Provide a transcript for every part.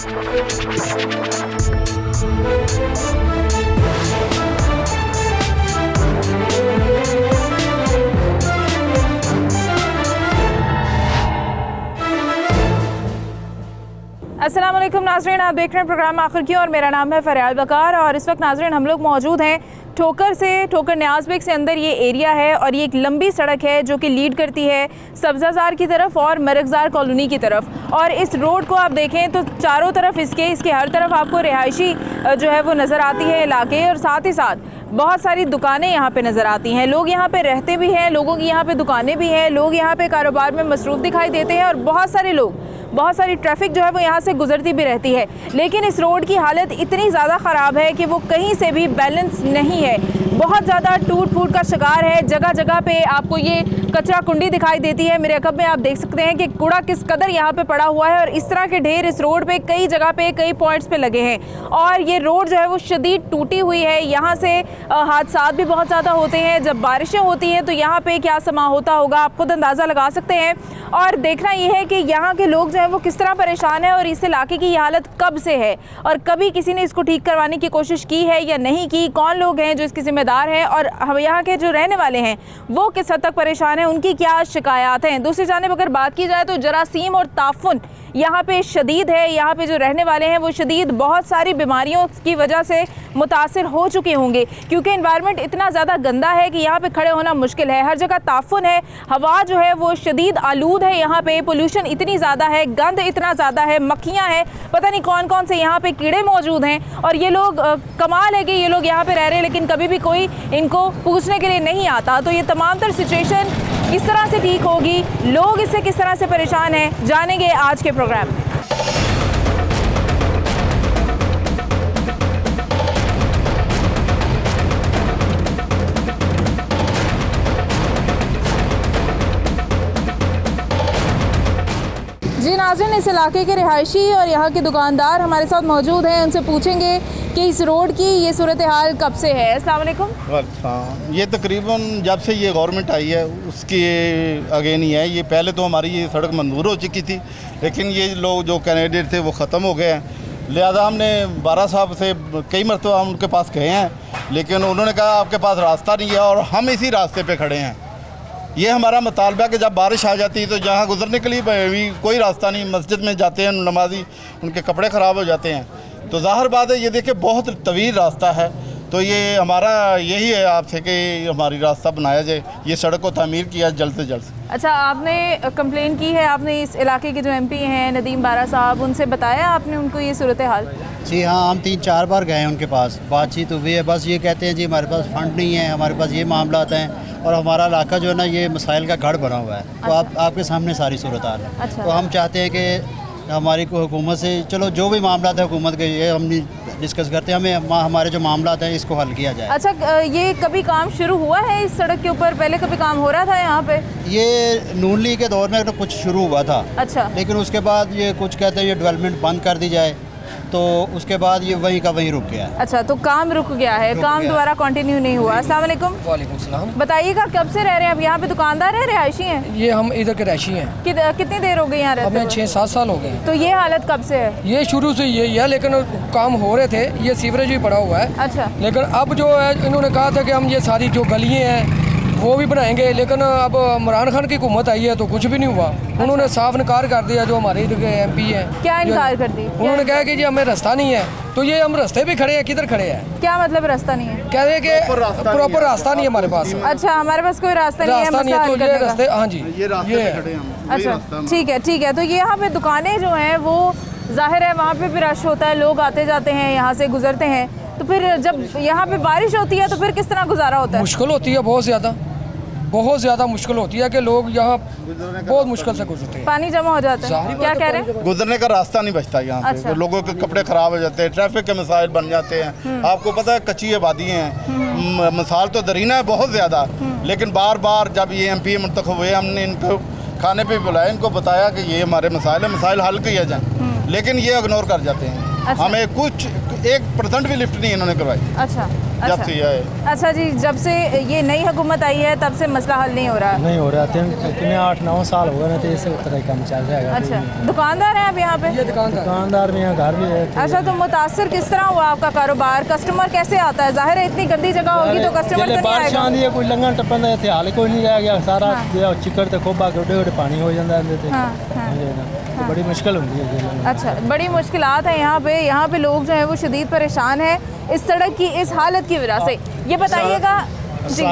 अस्सलाम वालेकुम नाज़रीन, आप देख रहे हैं प्रोग्राम आखिर की और मेरा नाम है फ़रियाल वकार। और इस वक्त नाज़रीन हम लोग मौजूद हैं ठोकर न्याज़ बेग से अंदर ये एरिया है और ये एक लंबी सड़क है जो कि लीड करती है सब्ज़ाज़ार की तरफ और मरगज़ार कॉलोनी की तरफ। और इस रोड को आप देखें तो चारों तरफ इसके हर तरफ आपको रिहायशी जो है वो नज़र आती है इलाके, और साथ ही साथ बहुत सारी दुकानें यहाँ पे नज़र आती हैं। लोग यहाँ पे रहते भी हैं, लोगों की यहाँ पे दुकानें भी हैं, लोग यहाँ पे कारोबार में मसरूफ़ दिखाई देते हैं और बहुत सारी ट्रैफिक जो है वो यहाँ से गुजरती भी रहती है। लेकिन इस रोड की हालत इतनी ज़्यादा ख़राब है कि वो कहीं से भी बैलेंस नहीं है, बहुत ज़्यादा टूट फूट का शिकार है। जगह जगह पे आपको ये कचरा कुंडी दिखाई देती है। मेरे अकब में आप देख सकते हैं कि कूड़ा किस कदर यहाँ पे पड़ा हुआ है और इस तरह के ढेर इस रोड पे कई जगह पे कई पॉइंट्स पे लगे हैं। और ये रोड जो है वो शदीद टूटी हुई है, यहाँ से हादसात भी बहुत ज़्यादा होते हैं। जब बारिशें होती हैं तो यहाँ पे क्या समा होता होगा आप खुद अंदाज़ा लगा सकते हैं। और देखना ये है कि यहाँ के लोग जो है वो किस तरह परेशान है और इस इलाके की हालत कब से है और कभी किसी ने इसको ठीक करवाने की कोशिश की है या नहीं की, कौन लोग हैं जो इसके ज़िम्मेदार हैं और हम यहाँ के जो रहने वाले हैं वो किस हद तक परेशान हैं, उनकी क्या शिकायत हैं। दूसरी जानिब अगर बात की जाए तो जरासीम और ताफुन यहाँ पे शदीद है। यहाँ पे जो रहने वाले हैं वो शदीद बहुत सारी बीमारियों की वजह से मुतासिर हो चुके होंगे क्योंकि एनवायरनमेंट इतना ज़्यादा गंदा है कि यहाँ पे खड़े होना मुश्किल है। हर जगह ताफुन है, हवा जो है वो शदीद आलूद है, यहाँ पे पोल्यूशन इतनी ज़्यादा है, गंद इतना ज़्यादा है, मक्खियाँ हैं, पता नहीं कौन कौन से यहाँ पे कीड़े मौजूद हैं। और ये लोग कमाल है कि ये लोग यहाँ पे रह रहे हैं लेकिन कभी भी कोई इनको पूछने के लिए नहीं आता। तो ये तमाम तर सिचुएशन किस तरह से ठीक होगी, लोग इससे किस तरह से परेशान हैं, जानेंगे आज के प्रोग्राम में। जी नाज़रीन, इस इलाके के रिहायशी और यहाँ के दुकानदार हमारे साथ मौजूद हैं, उनसे पूछेंगे कि इस रोड की ये सूरत हाल कब से है। अस्सलाम वालेकुम। ये तकरीबन जब से ये गवर्नमेंट आई है उसकी अगेन ही है। ये पहले तो हमारी ये सड़क मंजूर हो चुकी थी लेकिन ये लोग जो कैंडिडेट थे वो ख़त्म हो गए हैं। लिहाजा हमने 12 साहब से कई मरतबा हम उनके पास गए हैं लेकिन उन्होंने कहा आपके पास रास्ता नहीं है और हम इसी रास्ते पर खड़े हैं। ये हमारा मुतालबा कि जब बारिश आ जाती है तो जहाँ गुजरने के लिए भी कोई रास्ता नहीं। मस्जिद में जाते हैं नमाजी, उनके कपड़े ख़राब हो जाते हैं। तो ज़ाहिर बात है ये देखिए बहुत तवील रास्ता है। तो ये हमारा यही है आपसे कि हमारी रास्ता बनाया जाए, ये सड़क को तामीर किया जल्द से जल्द। अच्छा, आपने कंप्लेन की है, आपने इस इलाके के जो MP हैं नदीम बारा साहब, उनसे बताया आपने उनको ये सूरत हाल? जी हाँ, हम 3-4 बार गए हैं उनके पास, बातचीत हुई है। बस ये कहते हैं जी हमारे पास फ़ंड नहीं है, हमारे पास ये मामला हैं और हमारा इलाका जो है ना ये मसाइल का गढ़ बना हुआ है। अच्छा। तो आपके सामने सारी सूरत हाल है। अच्छा। तो हम चाहते हैं कि हमारी को हुकूमत से चलो जो भी मामला है हुकूमत के ये हम डिस्कस करते हैं, हमें हमारे जो मामला हैं इसको हल किया जाए। अच्छा, ये कभी काम शुरू हुआ है इस सड़क के ऊपर? पहले कभी काम हो रहा था यहाँ पे? ये नून लीग के दौर में तो कुछ शुरू हुआ था। अच्छा। लेकिन उसके बाद ये कुछ कहते हैं ये डेवलपमेंट बंद कर दी जाए, तो उसके बाद ये वहीं का वहीं रुक गया है। अच्छा, तो काम रुक गया है, काम दोबारा कंटिन्यू नहीं हुआ। अस्सलाम वालेकुम। वालेकुम सलाम। बताइएगा कब से रह रहे हैं आप यहाँ पे? दुकानदार हैं, रिहायशी हैं? ये हम इधर के रिहायशी हैं। कितनी देर हो गई यहाँ रहते? हमें 6-7 साल हो गए। तो ये हालत कब से है? ये शुरू से यही है लेकिन काम हो रहे थे, ये सीवरेज भी पड़ा हुआ है। अच्छा। लेकिन अब जो है इन्होंने कहा था कि हम ये सारी जो गलियाँ हैं वो भी बनाएंगे, लेकिन अब इमरान खान की हुकूमत आई है तो कुछ भी नहीं हुआ। उन्होंने साफ इनकार कर दिया जो हमारे इधर के MP हैं। क्या इनकार कर दी? उन्होंने कहा कि जी हमें रास्ता नहीं है। तो ये हम रास्ते भी खड़े हैं, किधर खड़े हैं? क्या मतलब रास्ता नहीं है? कह रहे हैं कि प्रॉपर रास्ता नहीं है हमारे पास। अच्छा, हमारे पास कोई रास्ता नहीं है तो ये रास्ते, हाँ जी ये रास्ते पे खड़े हैं। अच्छा, ठीक है। तो ये यहाँ पे दुकानें जो हैं वो जाहिर है वहाँ पे भी रश होता है, लोग आते जाते हैं, यहाँ से गुजरते हैं। तो फिर जब यहाँ पे बारिश होती है तो फिर किस तरह गुजारा होता है? मुश्किल होती है, बहुत ज़्यादा मुश्किल होती है कि लोग यहाँ बहुत मुश्किल से गुजरते हैं। पानी जमा हो जाता है। क्या कह रहे हैं? गुजरने का रास्ता नहीं बचता यहाँ पे। अच्छा। लोगों के कपड़े ख़राब हो जाते हैं, ट्रैफिक के मसाइल बन जाते हैं। आपको पता है कच्ची आबादी हैं, मसाइल तो दरीना है बहुत ज़्यादा। लेकिन बार बार जब ये MP मुंतखब हुए हमने इनको खाने पे बुलाया, इनको बताया कि ये हमारे मसाइल है, मसाइल हल किया जाए, लेकिन ये इग्नोर कर जाते हैं। अच्छा। हमें कुछ 1% भी लिफ्ट नहीं इन्होंने करवाई अच्छा जब अच्छा से ये आए। अच्छा जी, जब से ये नई हुकूमत आई है तब से मसला हल नहीं हो रहा है। नहीं हो रहा, इतने 8-9 साल हो गए ना, तो इस तरह का काम चल रहा है। अच्छा, दुकानदार हैं आप यहाँ पे? ये दुकानदार में यहाँ घर भी है। अच्छा, तो मुतासर किस तरह हुआ आपका कारोबार? कस्टमर कैसे आता है? जाहिर है इतनी गंदी जगह होगी तो कस्टमर तो नहीं बारिश आएगा। आती है, कोई लंघन टप्पन का इत्थे हाल कोई नहीं रह गया, सारा चिकड़ ते खोबा गोडे गोडे पानी हो जाता है। हाँ, हाँ। तो बड़ी मुश्किल होती है। अच्छा, बड़ी मुश्किलात हैं यहाँ पे लोग जो है वो शदीद परेशान हैं इस सड़क की इस हालत की वजह से। ये बताइएगा जी।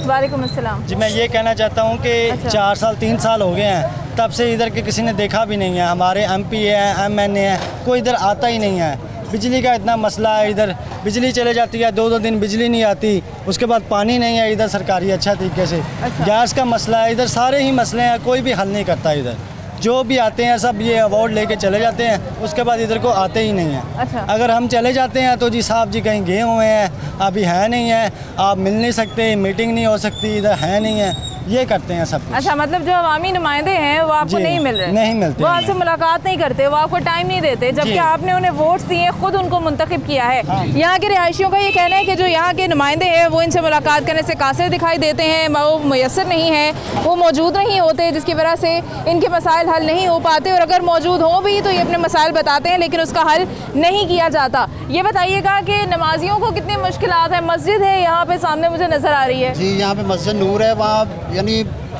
वालेकुम अस्सलाम जी, मैं ये कहना चाहता हूँ कि अच्छा। 4 साल 3 साल हो गए हैं, तब से इधर के किसी ने देखा भी नहीं है। हमारे MP है, MNA है, कोई इधर आता ही नहीं है। बिजली का इतना मसला है, इधर बिजली चले जाती है, 2-2 दिन बिजली नहीं आती, उसके बाद पानी नहीं है इधर सरकारी अच्छा तरीके से। अच्छा। गैस का मसला है, इधर सारे ही मसले हैं, कोई भी हल नहीं करता इधर। जो भी आते हैं सब ये अवार्ड लेके चले जाते हैं, उसके बाद इधर को आते ही नहीं हैं। अच्छा। अगर हम चले जाते हैं तो जी साहब जी कहीं गए हुए हैं, अभी है नहीं है, आप मिल नहीं सकते, मीटिंग नहीं हो सकती, इधर है नहीं है, ये करते हैं सब कुछ। अच्छा, मतलब जो अवामी नुमाइंदे हैं वो आपको जी, नहीं मिल रहे? नहीं मिलते वो हैं। आपसे मुलाकात नहीं करते, वो आपको टाइम नहीं देते, जबकि जी। आपने उन्हें वोट्स दिए, खुद उनको मुंतखब किया है। यहाँ के रिहायशियों का ये कहना है कि जो यहाँ के नुमाइंदे हैं वो इनसे मुलाकात करने से कासिर दिखाई देते हैं, वो मुयसर नहीं है, वो मौजूद नहीं होते, जिसकी वजह से इनके मसाइल हल नहीं हो पाते, और अगर मौजूद हो भी तो ये अपने मसाइल बताते हैं लेकिन उसका हल नहीं किया जाता। ये बताइएगा कि नमाजियों को कितनी मुश्किलात हैं? मस्जिद है यहाँ पे सामने मुझे नज़र आ रही है जी, यहाँ पे मस्जिद नूर है, वहाँ यानी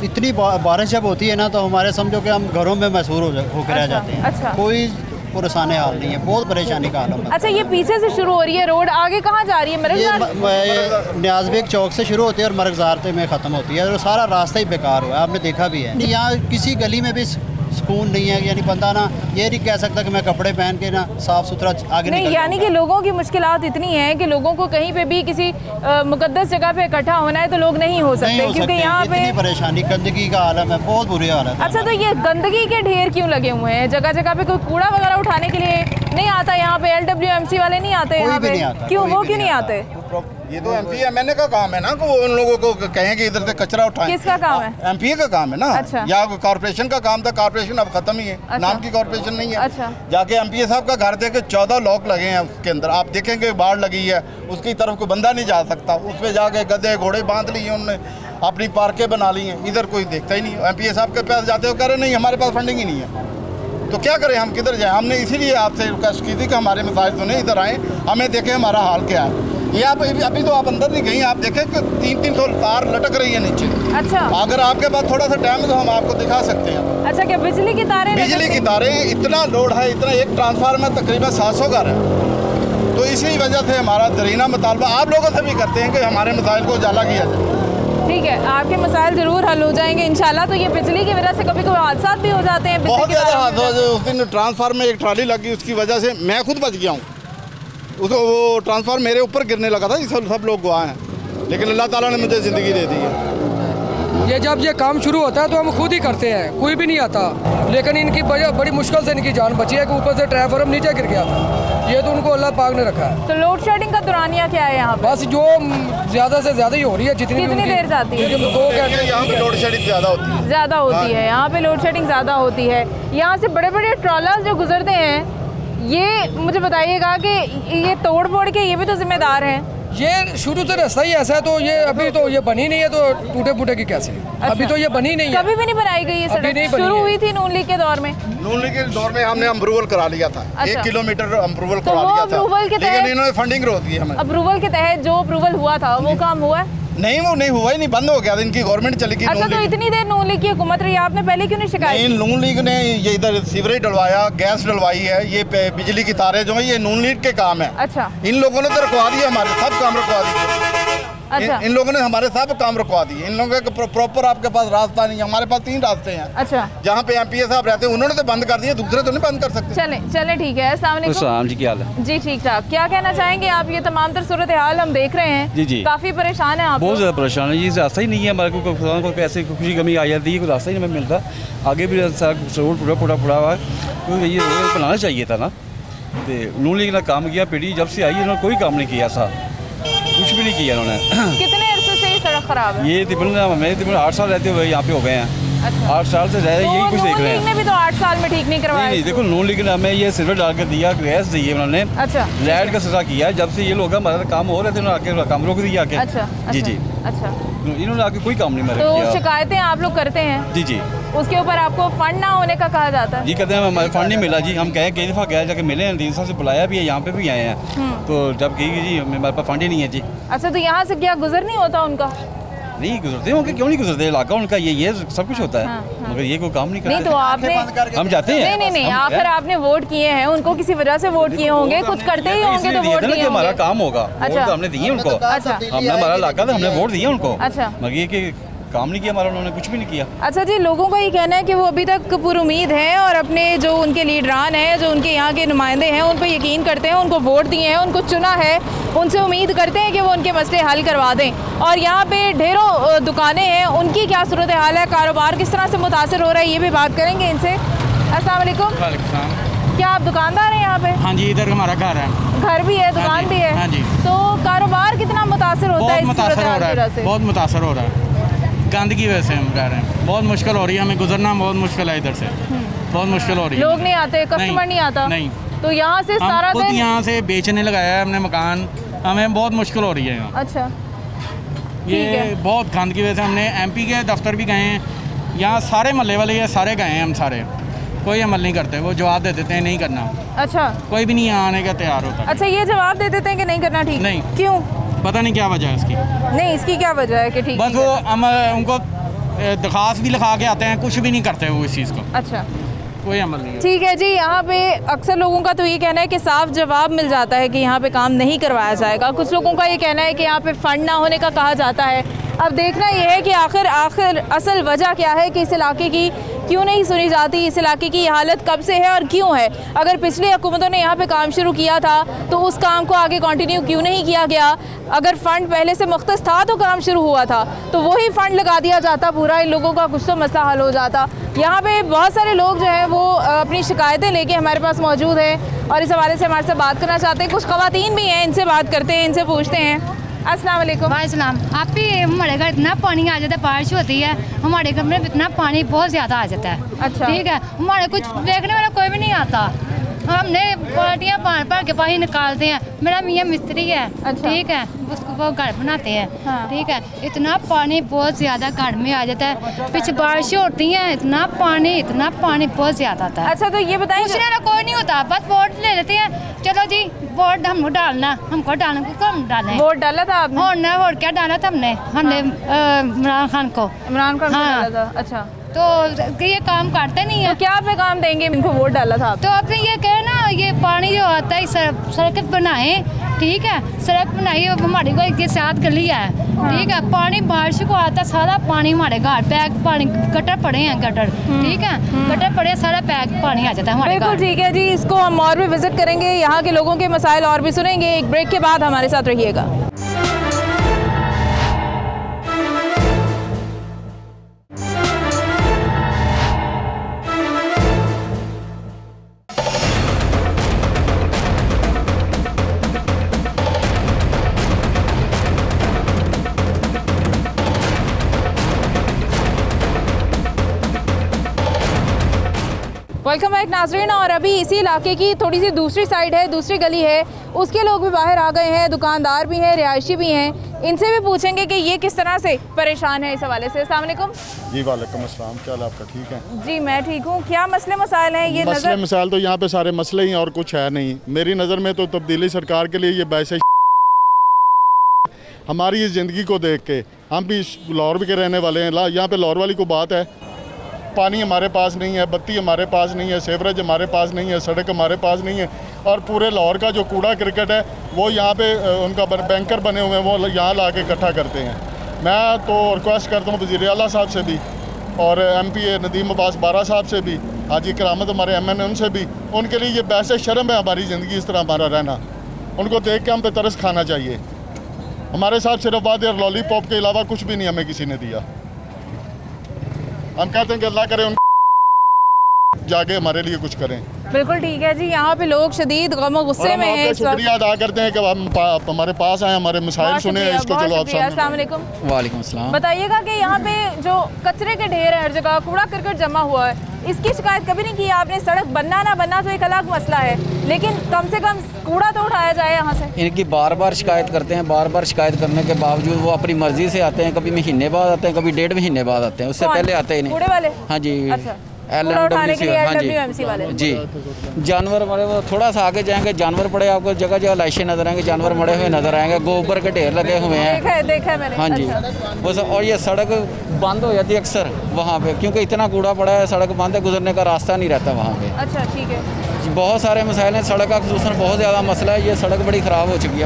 इतनी बारिश जब होती है ना तो हमारे समझो कि हम घरों में महसूर होकर रह जाते हैं। अच्छा। कोई परेशान हाल नहीं है, बहुत परेशानी का हाल है। अच्छा, ये पीछे से शुरू हो रही है रोड, आगे कहाँ जा रही है? मेरे ये न्याज बेग चौक से शुरू होती है और मरगजारते में ख़त्म होती है, और सारा रास्ता ही बेकार हुआ है, आपने देखा भी है। यहाँ किसी गली में भी सुकून नहीं है, यानी बंदा ना ये नहीं कह सकता कि मैं कपड़े पहन के ना साफ सुथरा आगे नहीं, यानी कि लोगों की मुश्किलात इतनी हैं कि लोगों को कहीं पे भी किसी मुकद्दस जगह पे इकट्ठा होना है तो लोग नहीं हो सकते, क्योंकि यहाँ पे इतनी परेशानी, गंदगी का आलम है, बहुत बुरी हालत है। अच्छा, तो ये गंदगी के ढेर क्यों लगे हुए हैं? जगह जगह पे कोई कूड़ा वगैरह उठाने के लिए नहीं आता यहाँ पे? LWMC वाले नहीं आते यहाँ पे? क्यों, वो क्यों नहीं आते? ये तो MP MNA का काम है ना कि वो उन लोगों को कहें कि इधर से कचरा उठाएं। किसका काम है? MP का काम है ना। अच्छा। या कॉर्पोरेशन का काम था, कॉर्पोरेशन अब खत्म ही है। अच्छा। नाम की कॉर्पोरेशन नहीं है। अच्छा। जाके MP साहब का घर देखे 14 लॉक लगे हैं उसके अंदर, आप देखेंगे बाढ़ लगी है, उसकी तरफ को बंदा नहीं जा सकता, उस पर जाके गधे घोड़े बांध लिए उन्होंने, अपनी पार्कें बना ली हैं, इधर कोई देखता ही नहीं। MP साहब के पास जाते हो, कह रहे नहीं हमारे पास फंडिंग ही नहीं है, तो क्या करें, हम किधर जाएं? हमने इसीलिए आपसे रिक्वेस्ट की थी कि हमारे मसाइल सुने, इधर आएँ, हमें देखें हमारा हाल क्या है। ये आप अभी तो आप अंदर नहीं गई, आप देखें कि 300 तार लटक रही है नीचे। अच्छा। अगर आपके पास थोड़ा सा टाइम है तो हम आपको दिखा सकते हैं। अच्छा, क्या बिजली की तारें? बिजली की तारें, इतना लोड है, इतना, एक ट्रांसफार्मर तकरीबन 700 घर है, तो इसी वजह से हमारा दरीना मुतालबा आप लोगों से भी करते हैं कि हमारे मसाइल को उजाला किया जाए। ठीक है, आपके मसाइल ज़रूर हल हो जाएंगे इंशाल्लाह। तो ये बिजली की वजह से कभी कभी हादसा भी हो जाते हैं? बहुत ज़्यादा हादसा। उस दिन ट्रांसफार्मर में एक ट्राली लगी, उसकी वजह से मैं खुद बच गया हूँ। उसको वो ट्रांसफार्मर मेरे ऊपर गिरने लगा था, सब लोग गवाह हैं, लेकिन अल्लाह ताला ने मुझे ज़िंदगी दे दी है। ये जब ये काम शुरू होता है तो हम खुद ही करते हैं, कोई भी नहीं आता, लेकिन इनकी बड़ी मुश्किल से इनकी जान बची है कि ऊपर से ट्रांसफार्मर नीचे गिर गया था। ये तो उनको अल्लाह पाक ने रखा है। तो लोड शेडिंग का दौरानिया क्या है यहाँ पे? बस जो ज़्यादा से ज़्यादा ही हो रही है, जितनी कितनी देर जाती है? 2 घंटे। यहाँ पे लोड शेडिंग ज़्यादा होती है। ज़्यादा होती है यहाँ पे, लोड शेडिंग ज़्यादा होती है। यहाँ से बड़े बड़े ट्रॉलर्स जो गुजरते हैं, ये मुझे बताइएगा कि ये तोड़ फोड़ के ये भी तो जिम्मेदार हैं? ये शुरू से रास्ता ही ऐसा है, तो ये अभी तो ये बनी नहीं है, तो टूटे फूटे की कैसे? अभी तो ये बनी नहीं है, कभी भी नहीं बनाई गई ये अभी सड़क? नहीं बनी शुरू है। हुई थी नून लीग के दौर में? नून लीग के दौर में हमने अप्रूवल करा लिया था। अच्छा। 1 किलोमीटर अप्रूवल तो करा वो लिया था, approval के लेकिन तहत- इन्होंने फंडिंग रोक दी हमें। अप्रूवल के तहत जो अप्रूवल हुआ था वो काम हुआ है? नहीं, वो नहीं हुआ ही नहीं, बंद हो गया था, इनकी गवर्नमेंट चली गई। अच्छा, नून तो लीग इतनी देर नून लीग की हुकूमत रही, आपने पहले क्यों नहीं शिकायत नहीं, की? नून लीग ने ये इधर सीवरेज डलवाया, गैस डलवाई है, ये बिजली की तारें जो है ये नून लीग के काम है। अच्छा। इन लोगों ने तो रुकवा दिया, हमारे सब काम रुकवा दिए। अच्छा। इन लोगों ने हमारे सब काम रुकवा दिए। इन लोगों का प्रॉपर आपके पास रास्ता नहीं है, हमारे पास 3 रास्ते हैं। अच्छा। जहाँ पे MP साहब रहते हैं उन्होंने तो बंद कर दिए, दूसरे तो नहीं बंद कर सकते। चले चले, ठीक है। अस्सलाम वालेकुम जी, क्या हाल है? जी, ठीक ठाक। क्या कहना चाहेंगे आप? ये तमाम तर सूरत हाल हम देख रहे हैं। जी, जी। काफ़ी परेशान है आप बहुत लोग। ज़्यादा परेशान है, ये रास्ता ही नहीं है हमारे को पैसे खुशी कमी आ जाती है, कोई रास्ता ही नहीं मिलता। आगे भी सारा रोड पूरा हुआ है, तो ये रोड बनाना चाहिए था ना। तो नून लीग ने काम किया, पीढ़ी जब से आई इन्होंने कोई काम नहीं किया, ऐसा कुछ भी नहीं किया इन्होंने। कितने अरसे से ये सड़क खराब है? ये तकरीबन 8 साल रहते हुए यहाँ पे हो गए हैं। अच्छा। 8 साल से रह रहे, यही कुछ देख रहे हैं। ने भी तो 8 साल में ठीक नहीं करवाया। नहीं, देखो नून लीग ने हमें ये सिल्वर डाल कर दिया, गैस दी है उन्होंने, अच्छा, लाइट का सजा किया है। जब से ये लोग हमारा काम हो रहे थे उन्होंने आके काम रोक दिया आके। अच्छा, जी जी, अच्छा, इन्होंने आके कोई काम नहीं मेरा तो किया। शिकायतें आप लोग करते हैं? जी जी, उसके ऊपर आपको फंड ना होने का कहा जाता है? जी कहते हैं हमारे फंड नहीं मिला जी। हम कहे कई दफ़ा गए, जाके मिले हैं, 3 साल से बुलाया भी है, यहाँ पे भी आए हैं, तो जब कही जी हमारे पास फंड ही नहीं है जी। अच्छा, तो यहाँ से क्या गुजर नहीं होता उनका? नहीं गुजरते होंगे, क्यों नहीं गुजरते, इलाका उनका ये सब कुछ होता है। हाँ। मगर ये कोई काम नहीं करते। नहीं तो आपने, हम जाते हैं। नहीं आखिर आपने वोट किए हैं, उनको किसी वजह से वोट किए होंगे, कुछ करते ही होंगे तो वोट दिए हमारा होंगे। काम होगा, वोट तो हमने दिए उनको। अच्छा, हमने हमारा इलाका था, हमने वोट दिया उनको। अच्छा, मगर ये कि काम नहीं किया हमारा, उन्होंने कुछ भी नहीं किया। अच्छा जी, लोगों का ये कहना है कि वो अभी तक पुरुमीद हैं और अपने जो उनके लीडरान हैं, जो उनके यहाँ के नुमाइंदे हैं, उन पर यकीन करते हैं, उनको वोट दिए हैं, उनको चुना है, उनसे उम्मीद करते हैं कि वो उनके मसले हल करवा दें। और यहाँ पे ढेरों दुकानें हैं, उनकी क्या सूरत हाल है, कारोबार किस तरह से मुतासर हो रहा है, ये भी बात करेंगे इनसे। अस्सलाम वालेकुम। क्या आप दुकानदार हैं यहाँ पे? हाँ जी, इधर हमारा घर है। घर भी है, दुकान भी है? हाँ जी। तो कारोबार कितना मुतासर होता है इस सूरत हाल की वजह से? बहुत मुतासर हो रहा है, गंद की वजह से हम कह रहे हैं। बहुत मुश्किल हो रही है, हमें गुजरना बहुत मुश्किल है इधर से, बहुत मुश्किल हो रही है। लोग नहीं आते, कस्टमर नहीं आता? नहीं। तो यहाँ से सारा दिन दिन यहाँ से बेचने लगाया है हमने मकान, हमें बहुत मुश्किल हो रही है यहाँ। अच्छा, ये बहुत गंद की वजह से हमने MP के दफ्तर भी गए हैं, यहाँ सारे महल्ले वाले ये सारे गए हैं, हम सारे, कोई अमल नहीं करते, वो जवाब दे देते हैं नहीं करना। अच्छा, कोई भी नहीं यहाँ आने का तैयार होता। अच्छा, ये जवाब दे देते हैं कि नहीं करना ठीक? नहीं। क्यों? पता नहीं क्या वजह है इसकी। नहीं, इसकी क्या वजह है कि ठीक? बस वो हम उनको दरख्वास्त भी लिखा के आते हैं, कुछ भी नहीं करते वो इस चीज़ को। अच्छा, कोई अमल नहीं है। ठीक है जी। यहाँ पे अक्सर लोगों का तो ये कहना है कि साफ जवाब मिल जाता है कि यहाँ पे काम नहीं करवाया जाएगा। कुछ लोगों का ये कहना है कि यहाँ पे फंड ना होने का कहा जाता है। अब देखना ये है कि आखिर असल वजह क्या है कि इस इलाके की क्यों नहीं सुनी जाती, इस इलाके की हालत कब से है और क्यों है। अगर पिछली हुकूमतों ने यहाँ पे काम शुरू किया था तो उस काम को आगे कंटिन्यू क्यों नहीं किया गया? अगर फ़ंड पहले से मुख्तस था तो काम शुरू हुआ था तो वही फ़ंड लगा दिया जाता, पूरा इन लोगों का कुछ तो मसला हल हो जाता। यहाँ पे बहुत सारे लोग जो हैं वो अपनी शिकायतें लेके हमारे पास मौजूद हैं और इस हवाले से हमारे से बात करना चाहते हैं। कुछ ख़वातीन भी हैं, इनसे बात करते हैं, इनसे पूछते हैं। अस्सलाम वालेकुम। वालेकुम। आप भी हमारे घर इतना पानी आ जाता है, बारिश होती है, हमारे घर में इतना पानी बहुत ज़्यादा आ जाता है। अच्छा, ठीक है, हमारे कुछ देखने वाला कोई भी नहीं आता, हमने बाल्टियाँ भर के पानी निकालते हैं। मेरा मियाँ मिस्त्री है। अच्छा, ठीक है, उसको वो घर बनाते हैं। हाँ। ठीक है, इतना पानी बहुत ज़्यादा घर में आ जाता है, पीछे बारिश होती है, इतना पानी बहुत ज़्यादा आता है। अच्छा, तो ये बताएं, पूछने वाला कोई नहीं होता, बस वोट ले लेते हैं, चलो जी वोट हमको डालना, हमको कम डालें। वोट डाला था आपने? वोट क्या डाला था हमने इमरान खान को। इमरान खान को हाँ। डाला था। अच्छा, तो ये काम करते नहीं है। तो क्या पे काम देंगे इनको वोट डाला था? तो आपने ये कहे ना, ये पानी जो आता है सड़क बनाए, ठीक है, सड़क बनाई, हमारे को ये 7 गली है। ठीक है, पानी बारिश को आता, सारा पानी हमारे घर पैक, पानी गटर पड़े हैं, गटर, ठीक है, गटर पड़े, सारा पैक पानी आ जाता है हमारे घर। बिल्कुल ठीक है जी, इसको हम और भी विजिट करेंगे, यहाँ के लोगों के मसाइल और भी सुनेंगे। एक ब्रेक के बाद हमारे साथ रहिएगा। वेलकम बैक नाज़रीन। और अभी इसी इलाके की थोड़ी सी दूसरी साइड है, दूसरी गली है, उसके लोग भी बाहर आ गए हैं, दुकानदार भी हैं, रिहायशी भी हैं। इनसे भी पूछेंगे कि ये किस तरह से परेशान है इस हवाले से। अस्सलाम वालेकुम। जी वालेकुम अस्सलाम, क्या हाल आपका? ठीक है जी, मैं ठीक हूँ। क्या मसले मसाइल हैं? ये मसले मसाइल तो यहाँ पे सारे मसले ही और कुछ है नहीं। मेरी नज़र में तो तब्दीली सरकार के लिए ये बैसे हमारी इस ज़िंदगी को देख के, हम भी लाहौर के रहने वाले हैं, यहाँ पे लाहौर वाली को बात है, पानी हमारे पास नहीं है, बत्ती हमारे पास नहीं है, सेवरेज हमारे पास नहीं है, सड़क हमारे पास नहीं है, और पूरे लाहौर का जो कूड़ा क्रिकेट है वो यहाँ पे उनका बैंकर बने हुए हैं, वो यहाँ ला के इकट्ठा करते हैं। मैं तो रिक्वेस्ट करता हूँ वज़ीर आला साहब से भी और MP नदीम अब्बास बारा साहब से भी, हाजी करामत हमारे MN उनसे भी, उनके लिए ये बैसे शर्म है हमारी ज़िंदगी इस तरह हमारा रहना। उनको देख के हम पे तरस खाना चाहिए। हमारे साथ सिर्फ वादे और लॉलीपॉप के अलावा कुछ भी नहीं हमें किसी ने दिया। हम कहते हैं कि अल्लाह करे जाके हमारे लिए कुछ करें। बिल्कुल ठीक है जी। यहाँ पे लोग शदीद गम और गुस्से में हैं। शुक्रिया अदा करते हैं कि आप हमारे पास आए, हमारे मसाइल सुने, इसको चलो आप सामने। अस्सलाम वालेकुम। वालेकुम अस्सलाम। बताइएगा कि यहाँ पे जो कचरे के ढेर है, हर जगह कूड़ा करकट जमा हुआ है, इसकी शिकायत कभी नहीं की आपने? सड़क बनना ना बनना तो एक अलग मसला है, लेकिन कम से कम कूड़ा तो उठाया जाए यहाँ से। इनकी बार बार शिकायत करते हैं, बार बार शिकायत करने के बावजूद वो अपनी मर्जी से आते हैं। कभी महीने बाद आते हैं, कभी 1.5 महीने बाद आते हैं, उससे पहले आते ही नहीं। कूड़े वाले? हाँ जी। अच्छा। LMWC, हाँ जी वाले जी। जानवर मरे, वो थोड़ा सा आगे जाएंगे जानवर पड़े, आपको जगह जगह लाशें नजर आएंगे, जानवर मरे हुए नजर आएंगे, गोबर के ढेर लगे हुए हैं। देखा मैंने। हाँ जी। वो सब, और ये सड़क बंद हो जाती है अक्सर वहाँ पे, क्योंकि इतना कूड़ा पड़ा है, सड़क बंद है, गुजरने का रास्ता नहीं रहता वहाँ पे। अच्छा ठीक है। बहुत सारे मसाइल हैं, सड़क का खसूसन बहुत ज़्यादा मसला है, ये सड़क बड़ी ख़राब हो चुकी है।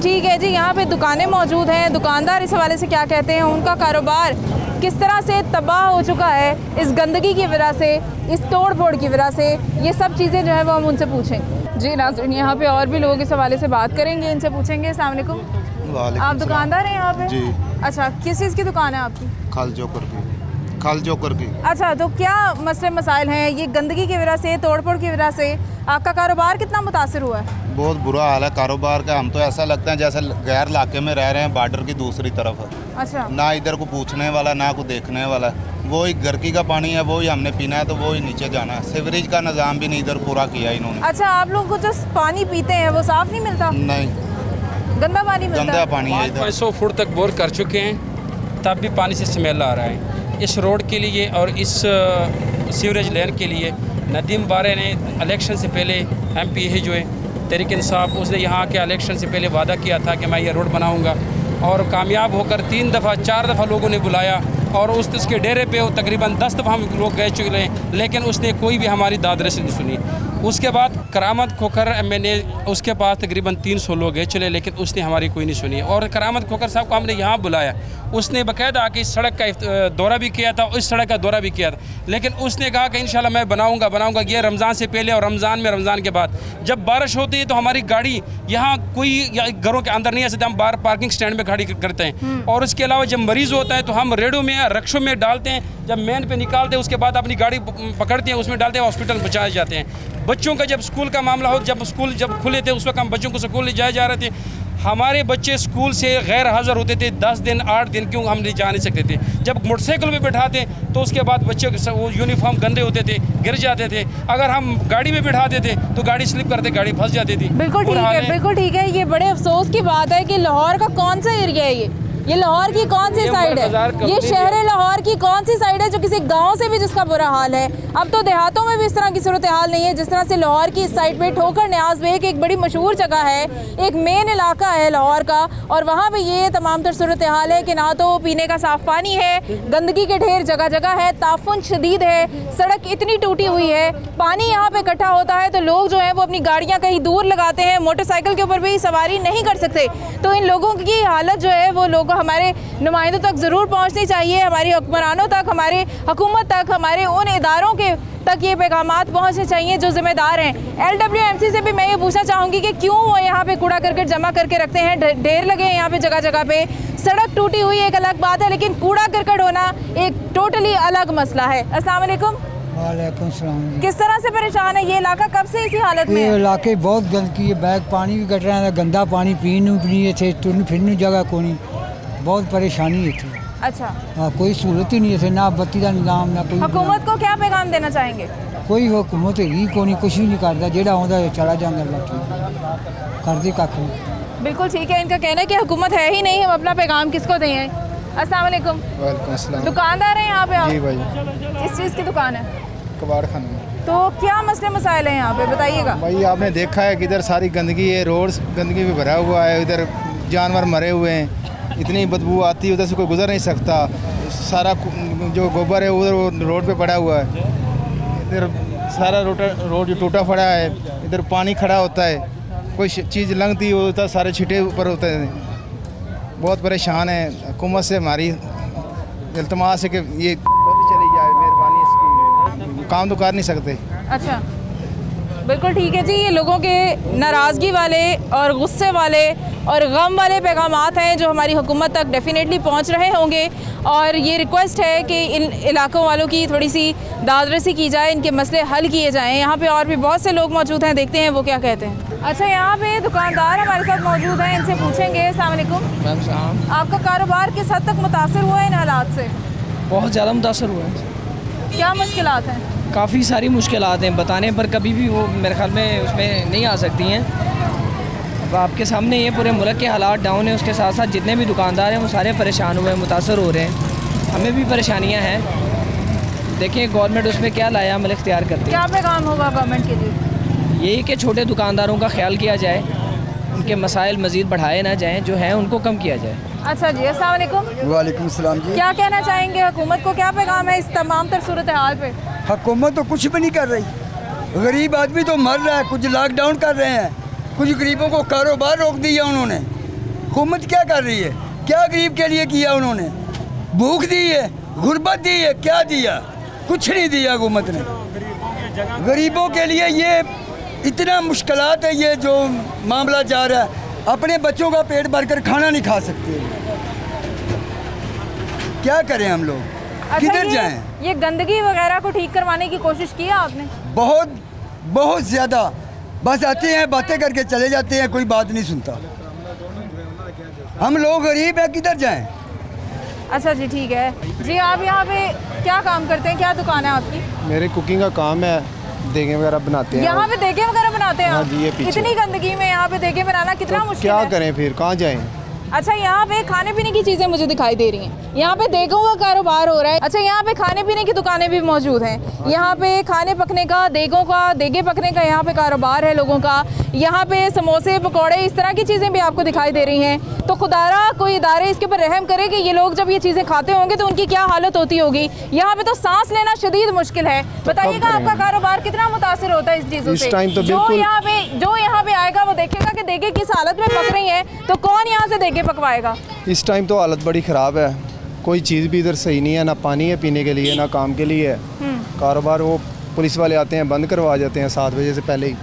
ठीक है जी। यहाँ पे दुकानें मौजूद हैं, दुकानदार इस हवाले से क्या कहते हैं, उनका कारोबार किस तरह से तबाह हो चुका है इस गंदगी की वजह से, इस तोड़ फोड़ की वजह से, ये सब चीज़ें जो है वो हम उनसे पूछें। जी नाज़रीन, यहाँ पे और भी लोग इस हवाले से बात करेंगे, इनसे पूछेंगे। अस्सलाम वालेकुम। आप दुकानदार हैं यहाँ पे? जी। अच्छा, किस चीज़ की दुकान है आपकी? खाल जोकर की। अच्छा, तो क्या मसले मसाइल हैं ये गंदगी की वजह से, तोड़ फोड़ की वजह से आपका कारोबार कितना मुतासिर हुआ है? बहुत बुरा हाल है कारोबार का। हम तो ऐसा लगता है जैसे गैर इलाके में रह रहे हैं, बॉर्डर की दूसरी तरफ। अच्छा। ना इधर को पूछने वाला, ना को देखने वाला। वो ही गर्की का पानी है, वो ही हमने पीना है, तो वो ही नीचे जाना है। सीवरेज का निज़ाम भी नहीं इधर पूरा किया इन्होंने। अच्छा, आप लोग को जो पानी पीते हैं वो साफ़ नहीं मिलता? नहीं, गंदा पानी मिलता है। गंदा पानी है। 500 फुट तक बोर कर चुके हैं, तब भी पानी से स्मेल आ रहा है। इस रोड के लिए और इस सीवरेज लाइन के लिए नदीम बारे ने इलेक्शन से पहले MP ही जो है तहरीक इंसाफ, उसने यहाँ के इलेक्शन से पहले वादा किया था कि मैं ये रोड बनाऊँगा, और कामयाब होकर 3 दफ़ा 4 दफ़ा लोगों ने बुलाया, और उसके डेरे पे वो तकरीबन 10 दफ़ा हम लोग गए चुके हैं, लेकिन उसने कोई भी हमारी दाद रसी नहीं सुनी। उसके बाद करामत खोखर MNA, उसके पास तकरीबन 300 लोग गए चले, लेकिन उसने हमारी कोई नहीं सुनी। और करामत खोखर साहब को हमने यहाँ बुलाया, उसने बाकायदा आके इस सड़क का दौरा भी किया था, इस सड़क का दौरा भी किया था, लेकिन उसने कहा कि इंशाल्लाह मैं बनाऊंगा। ये रमज़ान से पहले और रमज़ान के बाद जब बारिश होती है तो हमारी गाड़ी यहाँ कोई घरों के अंदर नहीं आ सकती, हम बाहर पार्किंग स्टैंड में खड़ी करते हैं। और उसके अलावा जब मरीज़ होता है तो हम रेडो में रक्शों में डालते हैं, जब मेन पे निकालते हैं उसके बाद अपनी गाड़ी पकड़ते हैं, उसमें डालते हैं, हॉस्पिटल पहुँचाए जाते हैं। बच्चों का जब स्कूल का मामला हो, जब स्कूल जब खुले थे उस वक्त हम बच्चों को स्कूल ले जाए जा रहे थे, हमारे बच्चे स्कूल से गैर हाज़िर होते थे 10 दिन 8 दिन, क्यों हम ले जा नहीं सकते थे। जब मोटरसाइकिल में बैठाते तो उसके बाद बच्चे वो यूनिफॉर्म गंदे होते थे, गिर जाते थे। अगर हम गाड़ी में बैठाते थे तो गाड़ी स्लिप करते, गाड़ी फंस जाती थी। बिल्कुल ठीक है। ये बड़े अफसोस की बात है कि लाहौर का कौन सा एरिया है ये लाहौर की कौन सी साइड है, ये शहर लाहौर की कौन सी साइड है जो किसी गांव से भी जिसका बुरा हाल है? अब तो देहातों में भी इस तरह की सूरत हाल नहीं है जिस तरह से लाहौर की इस साइड पे ठोकर न्याज बेग एक बड़ी मशहूर जगह है, एक मेन इलाका है लाहौर का, और वहाँ पे ये तमाम तर सूरत हाल है कि ना तो पीने का साफ़ पानी है, गंदगी के ढेर जगह जगह है, ताफुन शदीद है, सड़क इतनी टूटी हुई है, पानी यहाँ पे इकट्ठा होता है तो लोग जो है वो अपनी गाड़ियाँ कहीं दूर लगाते हैं, मोटरसाइकिल के ऊपर भी सवारी नहीं कर सकते। तो इन लोगों की हालत जो है वो लोग हमारे नुमाइंदों तक ज़रूर पहुंचनी चाहिए, हमारी हुक्मरानों तक, हमारे हुकूमत तक, हमारे उन इदारों के तक ये पैगामात पहुंचने चाहिए जो ज़िम्मेदार हैं। LWMC से भी मैं ये पूछना चाहूँगी कि क्यों वो यहाँ पे कूड़ा करकट जमा करके रखते हैं, ढेर लगे हैं यहाँ पे जगह जगह पे। सड़क टूटी हुई एक अलग बात है, लेकिन कूड़ा करकट होना एक टोटली अलग मसला है। अस्सलाम वालेकुम। वालेकुम सलाम। किस तरह से परेशान है ये इलाका, कब से इसी हालत में? ये इलाके बहुत गंदगी है, बैग पानी भी कट रहा है, गंदा पानी पीने थे, तुरने फिरने जगह को नहीं, बहुत परेशानी है थी। अच्छा। हाँ, कोई सहूलत ही नहीं है, ना बत्ती का निजाम, ना कोई। हुकूमत को क्या पैगाम देना चाहेंगे? कोई हुकूमत ही को नहीं, कुछ भी नहीं करता, जेड़ा आता चला जाता करते कख नहीं। बिल्कुल ठीक है, इनका कहना है कि हुकूमत है ही नहीं, हम अपना पैगाम किसको दें? अस्सलाम वालेकुम। वालेकुम अस्सलाम। दुकानदार हैं यहाँ पे आप? जी भाई। किस चीज़ की दुकान है? कबाड़ खाने में। तो क्या मसले मसाइल हैं यहाँ पे, बताइएगा। भाई आपने देखा है कि इधर सारी गंदगी है, रोड गंदगी में भरा हुआ है, इधर जानवर मरे हुए हैं, इतनी बदबू आती है, उधर से कोई गुजर नहीं सकता, सारा जो गोबर है उधर रोड पे पड़ा हुआ है, इधर सारा रोड जो टूटा पड़ा है, इधर पानी खड़ा होता है, कोई चीज़ लंघती होता है सारे छिटे ऊपर होते हैं। बहुत परेशान है, हुकूमत से हमारी इल्तमास है कि ये चली जाए, मेहरबानी इसकी, काम तो कर नहीं सकते। अच्छा, बिल्कुल ठीक है जी। ये लोगों के नाराज़गी वाले और गुस्से वाले और गम वाले पैगामात हैं जो हमारी हुकूमत तक डेफिनेटली पहुंच रहे होंगे, और ये रिक्वेस्ट है कि इन इलाकों वालों की थोड़ी सी दादरसी की जाए, इनके मसले हल किए जाएं। यहाँ पे और भी बहुत से लोग मौजूद हैं, देखते हैं वो क्या कहते हैं। अच्छा, यहाँ पे दुकानदार हमारे साथ मौजूद हैं, इनसे पूछेंगे। अस्सलाम वालेकुम। आपका कारोबार किस हद तक मुतासर हुआ है इन हालात से? बहुत ज़्यादा मुतासर हुआ है। क्या मुश्किलात हैं? काफ़ी सारी मुश्किलात हैं, बताने पर कभी भी वो मेरे ख्याल में उसमें नहीं आ सकती हैं। अब आपके सामने ये पूरे मुल्क के हालात डाउन है, उसके साथ साथ जितने भी दुकानदार हैं वो सारे परेशान हुए हैं, मुतासर हो रहे हैं। हमें भी परेशानियां हैं। देखिए गवर्नमेंट उसमें क्या लाया अमल इख्तियार करती है। क्या पैगाम होगा गवर्नमेंट के लिए? यही कि छोटे दुकानदारों का ख्याल किया जाए, उनके मसाइल मज़ीद बढ़ाए ना जाएँ, जो हैं उनको कम किया जाए। अच्छा जी, अस्सलाम वालेकुम। वालेकुम सलाम जी। क्या कहना चाहेंगे, हुकूमत को क्या पैगाम है इस तमाम तर सूरत हाल पे? हुकूमत तो कुछ भी नहीं कर रही, गरीब आदमी तो मर रहा है। कुछ लॉकडाउन कर रहे हैं, कुछ गरीबों को कारोबार रोक दिया उन्होंने। हुकूमत क्या कर रही है? क्या गरीब के लिए किया उन्होंने? भूख दी है, गुर्बत दी है, क्या दिया? कुछ नहीं दिया हुकूमत ने। गरीबों के लिए ये इतना मुश्किलात है, ये जो मामला जा रहा है। अपने बच्चों का पेट भरकर खाना नहीं खा सकते, क्या करें हम लोग? अच्छा, किधर जाएं? ये गंदगी वगैरह को ठीक करवाने की कोशिश की है आपने? बहुत ज़्यादा। बस आते हैं, बातें करके चले जाते हैं, कोई बात नहीं सुनता। हम लोग गरीब हैं, किधर जाएं? अच्छा जी, ठीक है जी। आप यहाँ पे क्या काम करते हैं, क्या दुकान है आपकी? मेरे कुकिंग का काम है, देगे वगैरह बनाते हैं। यहाँ पे देगे वगैरह बनाते हैं? हाँ जी, ये पीछे। इतनी गंदगी में यहाँ पे देगे बनाना कितना मुश्किल है? क्या करें फिर, कहाँ जाएं? अच्छा, यहाँ पे खाने पीने की चीज़ें मुझे दिखाई दे रही हैं। यहाँ पे देगों का कारोबार हो रहा है। अच्छा, यहाँ पे खाने पीने की दुकानें भी मौजूद हैं। यहाँ पे खाने पकने का, देगों का, देगे पकने का यहाँ पे कारोबार है लोगों का। यहाँ पे समोसे, पकौड़े, इस तरह की चीज़ें भी आपको दिखाई दे रही हैं। तो खुदारा कोई इदारे इसके ऊपर रहम करे कि ये लोग जब ये चीज़ें खाते होंगे तो उनकी क्या हालत होती होगी। यहाँ पे तो सांस लेना शदीद मुश्किल है। बताइएगा, आपका कारोबार कितना मुतासर होता है इस चीज़ों से? जो यहाँ पे आएगा वो देखेगा कि देगे किस हालत में पक रही हैं, तो कौन यहाँ से देगे पकवाएगा? इस टाइम तो हालत बड़ी ख़राब है, कोई चीज़ भी इधर सही नहीं है, ना पानी है पीने के लिए, ना काम के लिए है। कारोबार वो पुलिस वाले आते हैं, बंद करवा जाते हैं 7 बजे से पहले ही।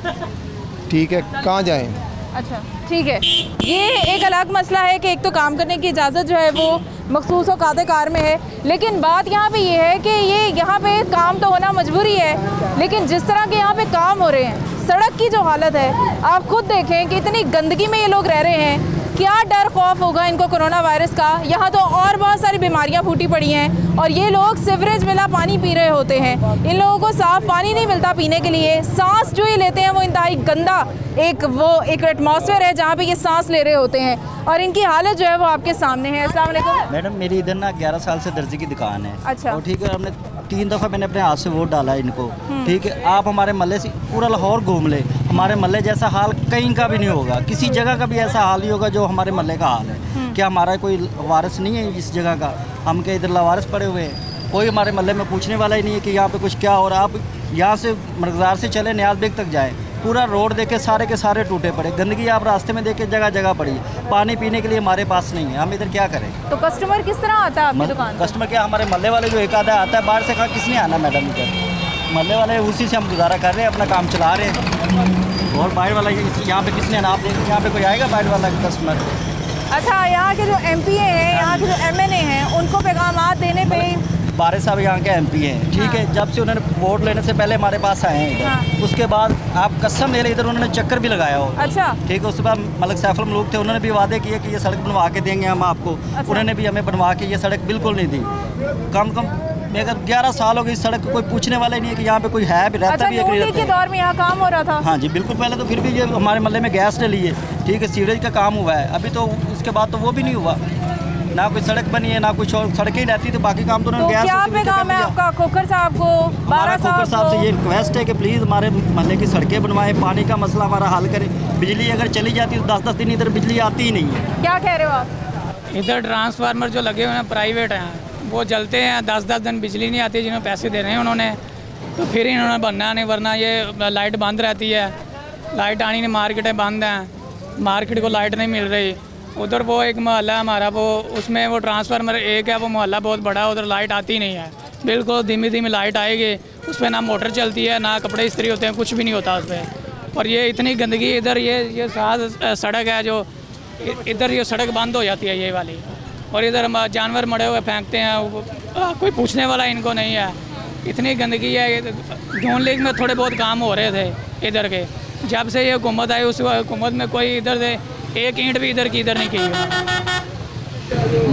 ठीक है, कहाँ जाएं? अच्छा, ठीक है। ये एक अलग मसला है कि एक तो काम करने की इजाज़त जो है वो मखसूस औकात कार में है, लेकिन बात यहाँ पे ये है कि ये यहाँ पे काम तो होना मजबूरी है, लेकिन जिस तरह के यहाँ पे काम हो रहे हैं, सड़क की जो हालत है आप खुद देखें कि इतनी गंदगी में ये लोग रह रहे हैं। क्या डर खौफ होगा इनको कोरोना वायरस का? यहाँ तो और बहुत सारी बीमारियाँ फूटी पड़ी हैं और ये लोग सीवरेज मिला पानी पी रहे होते हैं। इन लोगों को साफ़ पानी नहीं मिलता पीने के लिए। सांस जो ये लेते हैं वो इंतहाई गंदा एक एटमॉस्फेयर है जहाँ पे ये सांस ले रहे होते हैं, और इनकी हालत जो है वो आपके सामने है। अस्सलाम वालेकुम। मैडम, मेरी इधर ना 11 साल से दर्जी की दुकान है। अच्छा। और ठीक है, हमने 3 दफ़ा मैंने अपने हाथ से वोट डाला इनको। ठीक है, आप हमारे महल्ले से पूरा लाहौर घूम ले, हमारे महल्ले जैसा हाल कहीं का भी नहीं होगा, किसी जगह का भी ऐसा हाल नहीं होगा जो हमारे महल्ले का हाल है। क्या हमारा कोई वारिस नहीं है इस जगह का? हम के इधर लावारिस पड़े हुए हैं, कोई हमारे महल्ले में पूछने वाला ही नहीं है कि यहाँ पे कुछ क्या हो रहा है। आप यहाँ से मरगज़ार से चले न्याज बेग तक जाए, पूरा रोड देखे सारे के सारे टूटे पड़े, गंदगी आप रास्ते में देखे जगह जगह पड़ी। पानी पीने के लिए हमारे पास नहीं है, हम इधर क्या करें? तो कस्टमर किस तरह आता है आपकी दुकान? कस्टमर क्या, हमारे महल्ले वाले जो एक आधा आता है बाहर से, कहा किसने आना मैडम इधर? महल्ले वाले उसी से हम गुजारा कर रहे हैं, अपना काम चला रहे हैं। और बाहर वाला यहाँ पे किसने आना? आप देखें यहाँ पे कोई आएगा बाहर वाला कस्टमर? अच्छा, यहाँ के जो MPA हैं, यहाँ के जो MNA हैं, उनको पैगाम देने पे बारे साहब यहाँ के MP हैं। ठीक है, जब से उन्होंने वोट लेने से पहले हमारे पास आए हैं इधर, उसके बाद आप कसम ले ले इधर उन्होंने चक्कर भी लगाया हो। अच्छा। ठीक है, उसके बाद मलिक सैफुल मलूक थे, उन्होंने भी वादे किए कि ये सड़क बनवा के देंगे हम आपको। अच्छा। उन्होंने भी हमें बनवा के ये सड़क बिल्कुल नहीं दी। कम मेरे 11 साल हो गई, इस सड़क को कोई पूछने वाला ही नहीं है कि यहाँ पे कोई है भी, रहता भी है कि नहीं रहता। के दौर में यहाँ काम हो रहा था? हाँ जी बिल्कुल, पहले तो फिर भी ये हमारे महल्ले में गैस डली है। ठीक है, सीवरेज का काम हुआ है, अभी तो उसके बाद तो वो भी नहीं हुआ, ना कोई सड़क बनी है ना कुछ और, सड़कें ही रहती तो बाकी काम तो उन्होंने गैस। क्या पैगाम है आपका खोखर साहब को, बारा खोखर साहब से ये रिक्वेस्ट है कि प्लीज़ हमारे महल्ले की सड़कें बनवाएं, पानी का मसला हमारा हल करें। बिजली अगर चली जाती है तो 10-10 दिन इधर बिजली आती ही नहीं है। क्या कह रहे हो आप? इधर ट्रांसफार्मर जो लगे हुए हैं प्राइवेट हैं, वो जलते हैं, 10-10 दिन बिजली नहीं आती, जिन्होंने पैसे दे रहे हैं उन्होंने, तो फिर इन्होंने बनना नहीं, वरना ये लाइट बंद रहती है, लाइट आनी नहीं, मार्केटें बंद हैं, मार्केट को लाइट नहीं मिल रही। उधर वो एक मोहल्ला हमारा, वो उसमें वो ट्रांसफार्मर एक है, वो मोहल्ला बहुत बड़ा है, उधर लाइट आती नहीं है, बिल्कुल धीमी धीमी लाइट आएगी। उस पर ना मोटर चलती है, ना कपड़े इस्त्री होते हैं, कुछ भी नहीं होता उस पर। और ये इतनी गंदगी इधर, ये साथ सड़क है जो इधर, ये सड़क बंद हो जाती है ये वाली, और इधर जानवर मरे हुए फेंकते हैं, कोई पूछने वाला इनको नहीं है। इतनी गंदगी है। जून लीग में थोड़े बहुत काम हो रहे थे इधर के, जब से ये हुकूमत आई उस हुकूमत में कोई इधर से एक ईंट भी इधर की इधर नहीं की।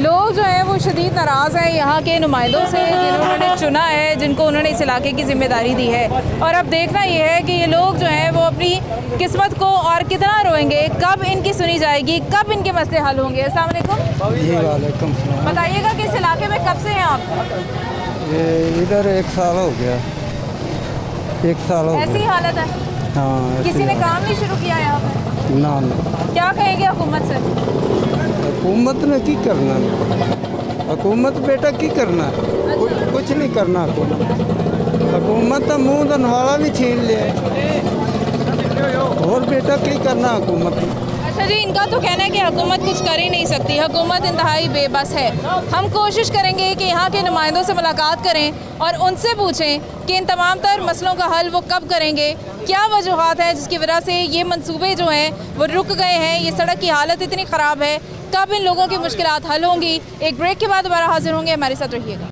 लोग जो हैं वो शदीद नाराज़ हैं यहाँ के नुमाइंदों से, जिन्होंने चुना है, जिनको उन्होंने इस इलाके की जिम्मेदारी दी है। और अब देखना ये है कि ये लोग जो हैं वो अपनी किस्मत को और कितना रोएंगे, कब इनकी सुनी जाएगी, कब इनके मसले हल होंगे। अस्सलाम वालेकुम। जी वालेकुम सलाम। बताइएगा कि इस इलाके में कब से हैं आप? ये इधर 1 साल हो गया। 1 साल हो गया। ऐसी हालत है? हाँ। किसी ने काम नहीं शुरू किया यहाँ पे? ना। क्या कहेंगे हुकूमत से? हुकूमत ने की करना, हुकूमत बेटा की करना, कुछ नहीं करना। हुकूमत तो मुँह धनवाला भी छीन लिया, और बेटा की करना हुकूमत ने। अच्छा जी, इनका तो कहना है कि हुकूमत कुछ कर ही नहीं सकती, हुकूमत इंतहाई बेबस है। हम कोशिश करेंगे कि यहाँ के नुमाइंदों से मुलाकात करें और उनसे पूछें कि इन तमाम तर मसलों का हल वो कब करेंगे, क्या वजूहात हैं जिसकी वजह से ये मंसूबे जो हैं वो रुक गए हैं, ये सड़क की हालत इतनी ख़राब है, कब इन लोगों की मुश्किलात हल होंगी। एक ब्रेक के बाद दोबारा हाजिर होंगे, हमारे साथ रहिएगा।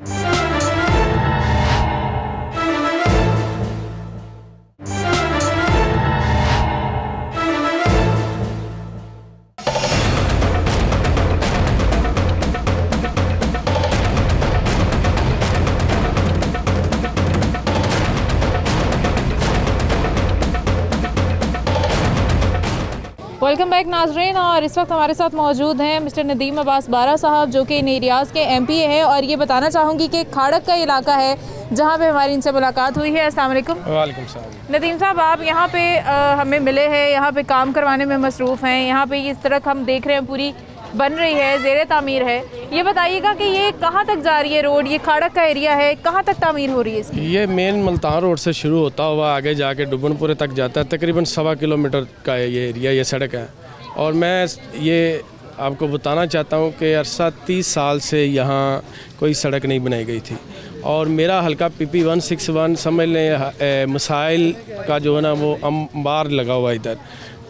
वेलकम बैक नाजरीन, और इस वक्त हमारे साथ मौजूद हैं मिस्टर नदीम अब्बास बारा साहब, जो कि इन एरियाज़ के MPA हैं। और ये बताना चाहूँगी कि खाड़क का इलाका है जहाँ पे हमारी इनसे मुलाकात हुई है। अस्सलाम वालेकुम। वालेकुम सलाम। नदीम साहब, आप यहाँ पे हमें मिले हैं, यहाँ पे काम करवाने में मसरूफ़ हैं। यहाँ पे ये सड़क हम देख रहे हैं पूरी बन रही है, ज़ेरे तामीर है। ये बताइएगा कि ये कहाँ तक जा रही है रोड, ये खाड़क का एरिया है, कहाँ तक तामीर हो रही है इसकी? ये मेन मुल्तान रोड से शुरू होता हुआ आगे जाके डुबनपुरे तक जाता है, तकरीबन 1.25 किलोमीटर का ये एरिया, ये सड़क है। और मैं ये आपको बताना चाहता हूँ कि अरसा 30 साल से यहाँ कोई सड़क नहीं बनाई गई थी। और मेरा हल्का PP 161 समझ लें मसाइल का जो है ना वो अंबार लगा हुआ इधर।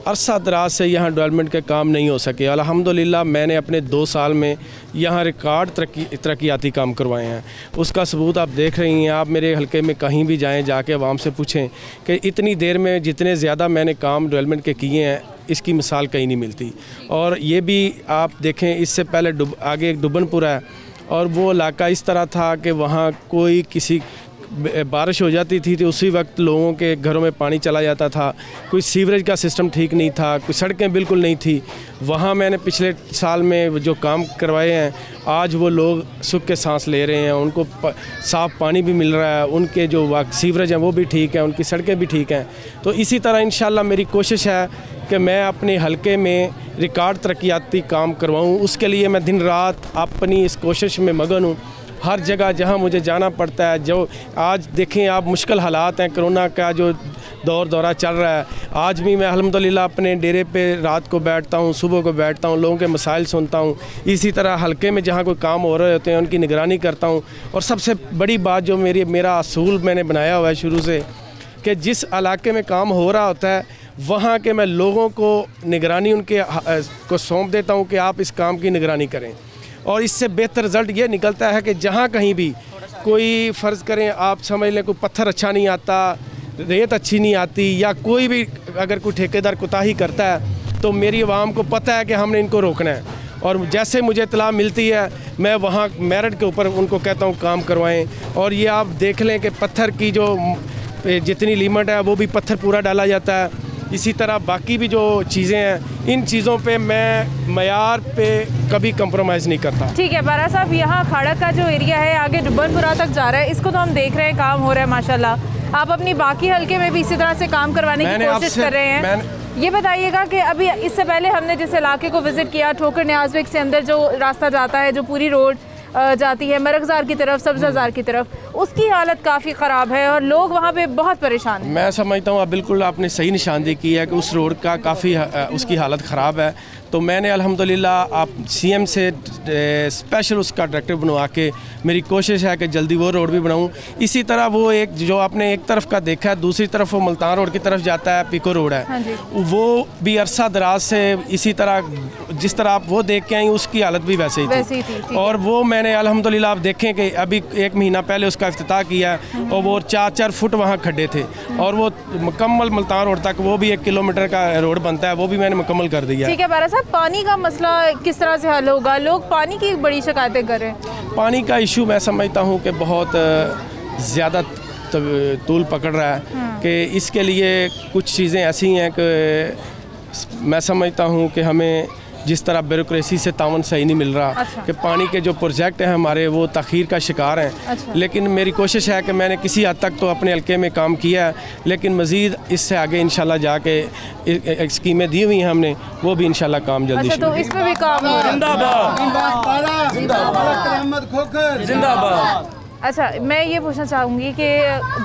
अरसा दराज से यहाँ डेवलपमेंट के काम नहीं हो सके। अल्हम्दुलिल्लाह मैंने अपने 2 साल में यहाँ रिकॉर्ड तरक्याती काम करवाए हैं। उसका सबूत आप देख रही हैं। आप मेरे हल्के में कहीं भी जाएं, जाके आवाम से पूछें कि इतनी देर में जितने ज़्यादा मैंने काम डेवलपमेंट के किए हैं, इसकी मिसाल कहीं नहीं मिलती। और ये भी आप देखें, इससे पहले आगे एक डुबनपुरा है, और वो इलाका इस तरह था कि वहाँ कोई किसी बारिश हो जाती थी तो उसी वक्त लोगों के घरों में पानी चला जाता था। कोई सीवरेज का सिस्टम ठीक नहीं था, कोई सड़कें बिल्कुल नहीं थी। वहाँ मैंने पिछले साल में जो काम करवाए हैं, आज वो लोग सुख के सांस ले रहे हैं, उनको साफ़ पानी भी मिल रहा है, उनके जो सीवरेज हैं वो भी ठीक हैं, उनकी सड़कें भी ठीक हैं। तो इसी तरह इंशाल्लाह मेरी कोशिश है कि मैं अपने हलके में रिकॉर्ड तरक्याती काम करवाऊँ। उसके लिए मैं दिन रात अपनी इस कोशिश में मगन हूँ। हर जगह जहाँ मुझे जाना पड़ता है, जो आज देखें आप मुश्किल हालात हैं, कोरोना का जो दौरा चल रहा है, आज भी मैं अल्हम्दुलिल्लाह अपने डेरे पे रात को बैठता हूँ, सुबह को बैठता हूँ, लोगों के मसाइल सुनता हूँ। इसी तरह हलके में जहाँ कोई काम हो रहे होते हैं उनकी निगरानी करता हूँ। और सबसे बड़ी बात जो मेरा असूल मैंने बनाया हुआ है शुरू से, कि जिस इलाके में काम हो रहा होता है वहाँ के मैं लोगों को निगरानी उनके को सौंप देता हूँ कि आप इस काम की निगरानी करें। और इससे बेहतर रिज़ल्ट ये निकलता है कि जहाँ कहीं भी कोई फ़र्ज़ करें, आप समझ लें कोई पत्थर अच्छा नहीं आता, रेत अच्छी नहीं आती, या कोई भी अगर कोई ठेकेदार कोताही करता है, तो मेरी आवाम को पता है कि हमने इनको रोकना है। और जैसे मुझे इत्तला मिलती है, मैं वहाँ मेरिट के ऊपर उनको कहता हूँ काम करवाएं। और ये आप देख लें कि पत्थर की जो जितनी लिमिट है वो भी पत्थर पूरा डाला जाता है। इसी तरह बाकी भी जो चीज़ें हैं, इन चीज़ों पे मैं मयार पे कभी कंप्रोमाइज़ नहीं करता। ठीक है बारा साहब, यहाँ खाड़क का जो एरिया है आगे डुबनपुरा तक जा रहा है, इसको तो हम देख रहे हैं काम हो रहा है माशाल्लाह। आप अपनी बाकी हल्के में भी इसी तरह से काम करवाने की कोशिश कर रहे हैं। ये बताइएगा कि अभी इससे पहले हमने जिस इलाके को विज़िट किया, ठोकर न्याज़ बेग से अंदर जो रास्ता जाता है, जो पूरी रोड जाती है मरगज़ार की तरफ, सब्ज़ाज़ार की तरफ, उसकी हालत काफ़ी ख़राब है और लोग वहाँ पे बहुत परेशान हैं। मैं समझता हूँ बिल्कुल आपने सही निशानदेही की है कि उस रोड का काफ़ी उसकी हालत ख़राब है। तो मैंने अल्हम्दुलिल्लाह आप सीएम से स्पेशल उसका डायरेक्टर बनवा के मेरी कोशिश है कि जल्दी वो रोड भी बनाऊं। इसी तरह वो एक जो आपने एक तरफ का देखा है, दूसरी तरफ वो मुल्तान रोड की तरफ जाता है, पिको रोड है, हाँ जी। वो भी अरसा दराज से इसी तरह जिस तरह आप वो देख के आई उसकी हालत भी वैसे ही थी। और वो मैंने अल्हम्दुलिल्लाह आप देखें कि अभी 1 महीना पहले उसका इफ्तिताह किया है और वो 4-4 फुट वहाँ खड्डे थे और वो मुकम्मल मुल्तान रोड तक वो भी 1 किलोमीटर का रोड बनता है, वो भी मैंने मुकम्मल कर दिया। ठीक है बारा साहब, पानी का मसला किस तरह से हल होगा? लोग पानी की बड़ी शिकायतें कर रहे हैं। पानी का इशू मैं समझता हूँ कि बहुत ज़्यादा तूल पकड़ रहा है कि इसके लिए कुछ चीज़ें ऐसी हैं कि मैं समझता हूँ कि हमें जिस तरह ब्यूरोक्रेसी से तावन सही नहीं मिल रहा। अच्छा। कि पानी के जो प्रोजेक्ट हैं हमारे वो तख़ीर का शिकार हैं। अच्छा। लेकिन मेरी कोशिश है कि मैंने किसी हद तक तो अपने हल्के में काम किया है, लेकिन मज़ीद इससे आगे इंशाल्लाह जाके स्कीमें दी हुई हैं हमने, वो भी इंशाल्लाह काम जल्दी अच्छा, तो इस पे भी काम हो रहा है। अच्छा, मैं ये पूछना चाहूँगी कि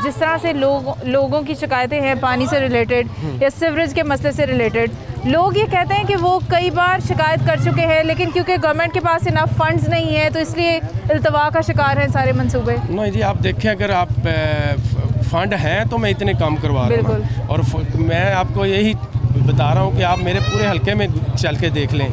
जिस तरह से लोगों की शिकायतें हैं पानी से रिलेटेड या सीवरेज के मसले से रिलेटेड, लोग ये कहते हैं कि वो कई बार शिकायत कर चुके हैं, लेकिन क्योंकि गवर्नमेंट के पास इनफ फंड्स नहीं है तो इसलिए इल्तवा का शिकार हैं सारे मंसूबे। नहीं जी, आप देखें अगर आप फंड हैं तो मैं इतने काम करवा रहा हूँ और मैं आपको यही बता रहा हूँ कि आप मेरे पूरे हल्के में चल के देख लें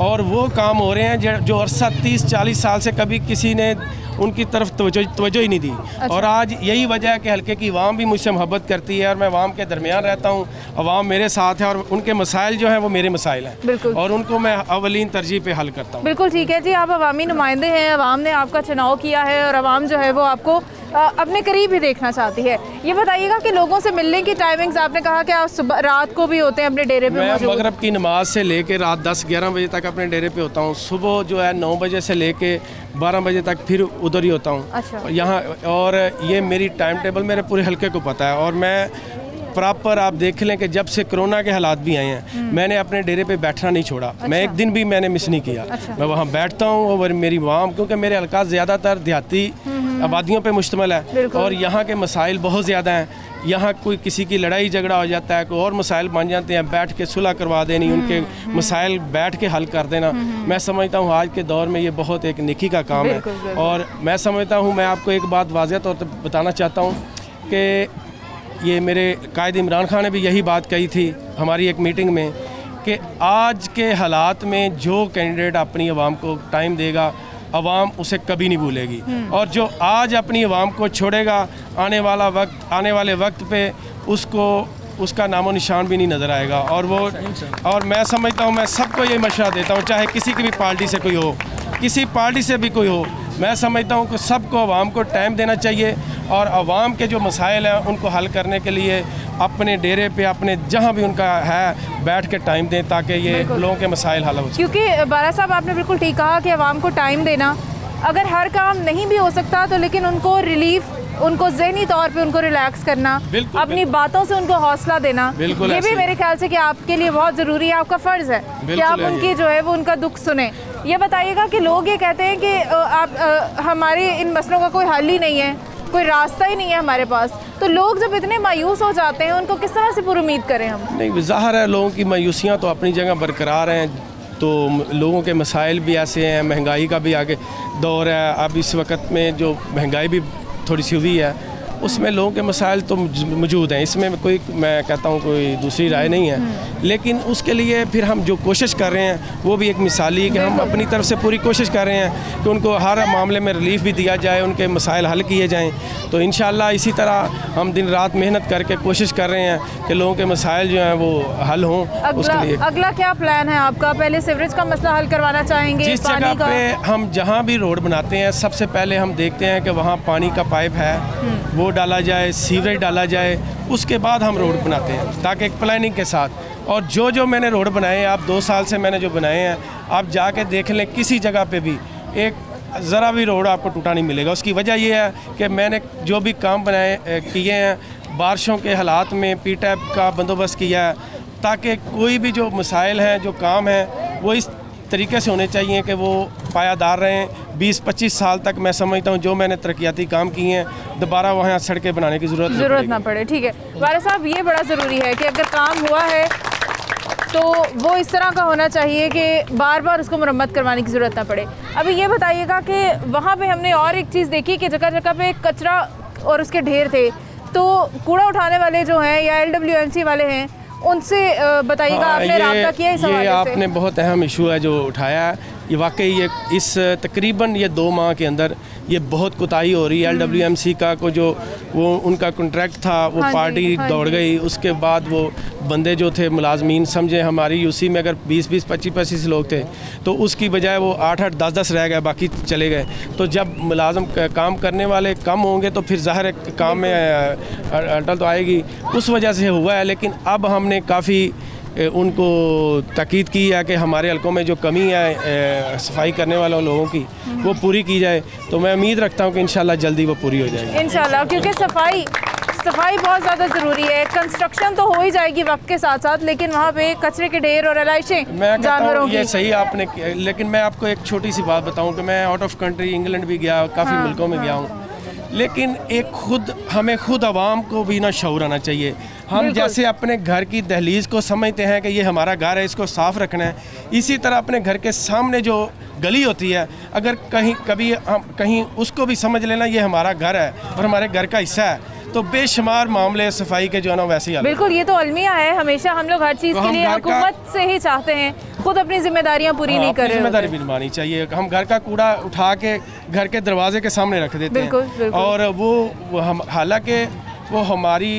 और वो काम हो रहे हैं जो अरसा 30-40 साल से कभी किसी ने उनकी तरफ तवज्जो ही नहीं दी। अच्छा। और आज यही वजह है कि हल्के की आवाम भी मुझसे मोहब्बत करती है और मैं आवाम के दरमियान रहता हूँ, आवाम मेरे साथ है और उनके मसाइल जो हैं वो मेरे मसाइल हैं और उनको मैं अवलीन तरजीह पे हल करता हूँ। बिल्कुल ठीक है जी, आप अवामी नुमाइंदे हैं, आवाम ने आपका चुनाव किया है और आवाम जो है वो आपको अपने करीब ही देखना चाहती है। ये बताइएगा कि लोगों से मिलने की टाइमिंग्स, आपने कहा कि आप सुबह रात को भी होते हैं अपने डेरे पे मौजूद? मैं मगरब की नमाज से लेके रात 10-11 बजे तक अपने डेरे पे होता हूँ। सुबह जो है 9 बजे से लेके 12 बजे तक फिर उधर ही होता हूँ। अच्छा। यहाँ और ये मेरी टाइम टेबल मेरे पूरे हल्के को पता है और मैं प्रॉपर आप देख लें कि जब से कोरोना के हालात भी आए हैं मैंने अपने डेरे पे बैठना नहीं छोड़ा। अच्छा। मैं एक दिन भी मैंने मिस नहीं किया। अच्छा। मैं वहाँ बैठता हूँ और मेरी आवाम, क्योंकि मेरे हल्का ज़्यादातर देहाती आबादियों पे मुश्तमिल है और यहाँ के मसाइल बहुत ज़्यादा हैं। यहाँ कोई किसी की लड़ाई झगड़ा हो जाता है, कोई और मसाइल बन जाते हैं, बैठ के सुलह करवा देनी, उनके मसाइल बैठ के हल कर देना। मैं समझता हूँ आज के दौर में ये बहुत एक नेकी का काम है और मैं समझता हूँ, मैं आपको एक बात वाज़ेह तौर पर बताना चाहता हूँ कि ये मेरे कायद इमरान खान ने भी यही बात कही थी हमारी एक मीटिंग में कि आज के हालात में जो कैंडिडेट अपनी आवाम को टाइम देगा आवाम उसे कभी नहीं भूलेगी और जो आज अपनी आवाम को छोड़ेगा आने वाले वक्त पे उसका नामो निशान भी नहीं नज़र आएगा। और मैं समझता हूँ, मैं सबको ये मशवरा देता हूँ, चाहे किसी की भी पार्टी से कोई हो, किसी पार्टी से भी कोई हो, मैं समझता हूँ कि सबको आवाम को टाइम देना चाहिए और आवाम के जो मसाइल हैं उनको हल करने के लिए अपने डेरे पे अपने जहाँ भी उनका है बैठ के टाइम दें ताकि ये लोगों के मसाइल हल हो। क्योंकि बारा साहब आपने बिल्कुल ठीक कहा कि आवाम को टाइम देना, अगर हर काम नहीं भी हो सकता तो लेकिन उनको रिलीफ, उनको ज़हनी तौर पे उनको रिलैक्स करना, अपनी बातों से उनको हौसला देना, ये भी मेरे ख्याल से कि आपके लिए बहुत ज़रूरी है, आपका फ़र्ज़ है कि आप उनकी जो है वो उनका दुख सुने। ये बताइएगा कि लोग ये कहते हैं कि आप हमारे इन मसलों का कोई हल ही नहीं है, कोई रास्ता ही नहीं है हमारे पास, तो लोग जब इतने मायूस हो जाते हैं उनको किस तरह से पुरुमीद करें हम? नहीं, ज़ाहिर है लोगों की मायूसियाँ तो अपनी जगह बरकरार हैं, तो लोगों के मसाइल भी ऐसे हैं, महंगाई का भी आगे दौर है, अब इस वक्त में जो महंगाई भी थोड़ी सी हुई है उसमें लोगों के मसाइल तो मौजूद हैं, इसमें कोई, मैं कहता हूँ कोई दूसरी राय नहीं है। लेकिन उसके लिए फिर हम जो कोशिश कर रहे हैं वो भी एक मिसाली है कि हम अपनी तरफ से पूरी कोशिश कर रहे हैं कि उनको हर मामले में रिलीफ भी दिया जाए, उनके मसाइल हल किए जाएं। तो इंशाअल्लाह इसी तरह हम दिन रात मेहनत करके कोशिश कर रहे हैं कि लोगों के मसाइल जो हैं वो हल हों। उसके लिए अगला क्या प्लान है आपका? पहले सीवरेज का मसला हल करवाना चाहेंगे? जिस जगह पे हम जहाँ भी रोड बनाते हैं सबसे पहले हम देखते हैं कि वहाँ पानी का पाइप है, वो डाला जाए, सीवरेज डाला जाए, उसके बाद हम रोड बनाते हैं ताकि एक प्लानिंग के साथ। और जो मैंने रोड बनाए हैं, आप 2 साल से मैंने जो बनाए हैं, आप जाके देख लें किसी जगह पे भी एक ज़रा भी रोड आपको टूटा नहीं मिलेगा। उसकी वजह ये है कि मैंने जो भी काम किए हैं बारिशों के हालात में पीटैप का बंदोबस्त किया है ताकि कोई भी जो मसाइल हैं, जो काम हैं, वो इस तरीके से होने चाहिए कि वो पायादार रहें। 20-25 साल तक मैं समझता हूँ जो मैंने तरक्याती काम किए हैं दोबारा वहाँ सड़कें बनाने की ज़रूरत ना पड़े। ठीक है वारा साहब, ये बड़ा ज़रूरी है कि अगर काम हुआ है तो वो इस तरह का होना चाहिए कि बार बार उसको मरम्मत करवाने की ज़रूरत ना पड़े। अभी ये बताइएगा कि वहाँ पे हमने और एक चीज़ देखी कि जगह जगह पे कचरा और उसके ढेर थे, तो कूड़ा उठाने वाले जो हैं या LWMC वाले हैं उनसे बताइएगा आपने रब्ता किया इस हवाले से? आपने बहुत अहम इशू है जो उठाया है। ये वाकई ये इस तकरीबन ये 2 माह के अंदर ये बहुत कोताही हो रही है। LWMC का को जो वो उनका कॉन्ट्रैक्ट था वो पार्टी दौड़ गई, उसके बाद वो बंदे जो थे मुलाजमीन समझे हमारी यूसी में अगर 20-20 25-25 लोग थे तो उसकी बजाय वो 8-8 10-10 रह गए, बाकी चले गए। तो जब मुलाजम काम करने वाले कम होंगे तो फिर ज़ाहिर है काम में अटल तो आएगी, उस वजह से हुआ है। लेकिन अब हमने काफ़ी उनको ताकीद की है कि हमारे हलकों में जो कमी है सफाई करने वालों लोगों की वो पूरी की जाए। तो मैं उम्मीद रखता हूँ कि इंशाल्लाह जल्दी वो पूरी हो जाएगी इंशाल्लाह, क्योंकि सफाई बहुत ज़्यादा ज़रूरी है। कंस्ट्रक्शन तो हो ही जाएगी वक्त के साथ साथ, लेकिन वहाँ पे कचरे के ढेर और आलाइशें जानवरों की। ये सही आपने, लेकिन मैं आपको एक छोटी सी बात बताऊँ कि मैं आउट ऑफ कंट्री इंग्लैंड भी गया, काफ़ी मुल्कों में गया हूँ, लेकिन हमें खुद आवाम को भी ना शऊर आना चाहिए। हम जैसे अपने घर की दहलीज को समझते हैं कि ये हमारा घर है, इसको साफ़ रखना है, इसी तरह अपने घर के सामने जो गली होती है अगर कहीं उसको भी समझ लेना ये हमारा घर है और हमारे घर का हिस्सा है, तो बेशुमार मामले सफाई के जो है ना वैसे ही। बिल्कुल, ये तो अलमिया है, हमेशा हम लोग हर चीज़ के लिए हुकूमत से ही चाहते हैं, खुद अपनी जिम्मेदारियां पूरी नहीं कर रहे। जिम्मेदारी भी निभानी चाहिए। हम घर का कूड़ा उठा के घर के दरवाजे के सामने रख देते हैं और वो हम हालांकि वो हमारी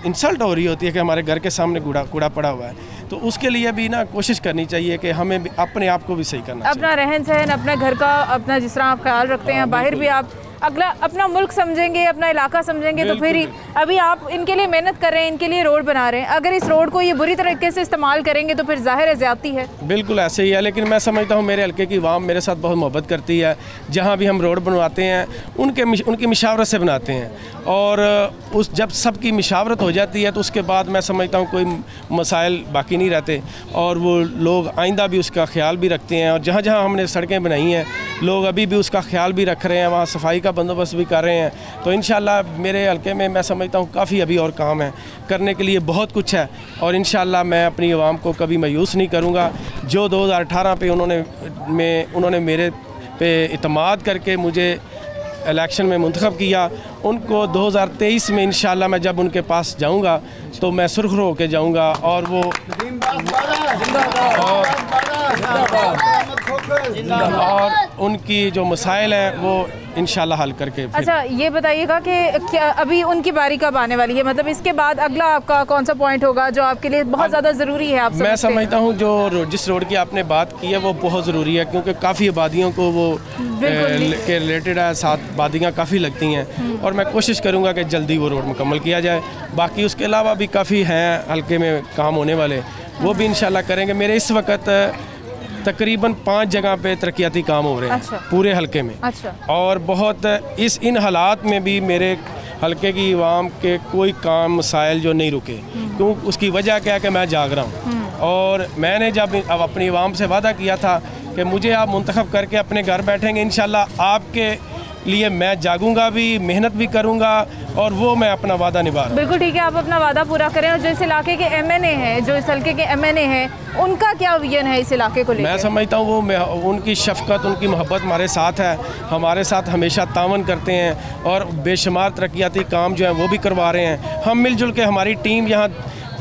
इंसल्ट हो रही होती है कि हमारे घर के सामने कूड़ा पड़ा हुआ है। तो उसके लिए भी ना कोशिश करनी चाहिए कि हमें भी अपने आप को भी सही करना चाहिए। अपना रहन सहन, अपने घर का अपना जिस तरह आप ख्याल रखते हैं, बाहर भी आप अगला अपना मुल्क समझेंगे, अपना इलाका समझेंगे, तो फिर ही अभी आप इनके लिए मेहनत कर रहे हैं, इनके लिए रोड बना रहे हैं, अगर इस रोड को ये बुरी तरीके से इस्तेमाल करेंगे तो फिर जाहिर है ज़्यादती है। बिल्कुल ऐसे ही है, लेकिन मैं समझता हूँ मेरे हल्के की आवाम मेरे साथ बहुत मोहब्बत करती है। जहाँ भी हम रोड बनवाते हैं उनकी मिशावरत से बनाते हैं, और जब सबकी मिशावरत हो जाती है तो उसके बाद मैं समझता हूँ कोई मसाइल बाकी नहीं रहते, और वो लोग आइंदा भी उसका ख्याल भी रखते हैं। और जहाँ जहाँ हमने सड़कें बनाई हैं लोग अभी भी उसका ख्याल भी रख रहे हैं, वहाँ सफाई बंदोबस्त भी कर रहे हैं। तो इंशाल्लाह मेरे हल्के में मैं समझता हूँ काफ़ी अभी और काम है, करने के लिए बहुत कुछ है, और इंशाल्लाह मैं अपनी आवाम को कभी मायूस नहीं करूँगा। जो 2018 पे उन्होंने मेरे पे इतमाद करके मुझे इलेक्शन में मुंतखब किया, उनको 2023 में इंशाल्लाह मैं जब उनके पास जाऊँगा तो मैं सुरखरू होकर जाऊँगा, और वो और उनकी जो मसाइल हैं वो इंशाल्लाह हल करके। अच्छा, ये बताइएगा कि क्या अभी उनकी बारी कब आने वाली है, मतलब इसके बाद अगला आपका कौन सा पॉइंट होगा जो आपके लिए बहुत ज़्यादा ज़रूरी है? मैं समझता हूँ जिस रोड की आपने बात की है वो बहुत ज़रूरी है, क्योंकि काफ़ी आबादियों को वो के रिलेटेड है, साथ आबादियाँ काफ़ी लगती हैं, और मैं कोशिश करूँगा कि जल्दी वो रोड मुकम्मल किया जाए। बाकी उसके अलावा भी काफ़ी हैं हल्के में काम होने वाले, वो भी इंशाल्लाह करेंगे। मेरे इस वक्त तकरीबन 5 जगह पे तरक्याती काम हो रहे हैं पूरे हलके में। और बहुत इन हालात में भी मेरे हलके की आवाम के कोई काम मसाइल जो नहीं रुके, क्यों उसकी वजह क्या है कि मैं जाग रहा हूँ, और मैंने जब अब अपनी आवाम से वादा किया था कि मुझे आप मुंतखब करके अपने घर बैठेंगे, इंशाल्लाह आपके लिए मैं जागूंगा भी, मेहनत भी करूंगा, और वो मैं अपना वादा निभा रहा हूं। बिल्कुल ठीक है, आप अपना वादा पूरा करें। और जो इस इलाके के MNA हैं, जो इस हल्के के MNA हैं, उनका क्या विजन है इस इलाके को लेकर? मैं समझता हूँ वो उनकी शफकत, उनकी मोहब्बत हमारे साथ है, हमारे साथ हमेशा तावन करते हैं, और बेशुमार तरक्याती काम जो है वो भी करवा रहे हैं। हम मिलजुल के हमारी टीम यहाँ,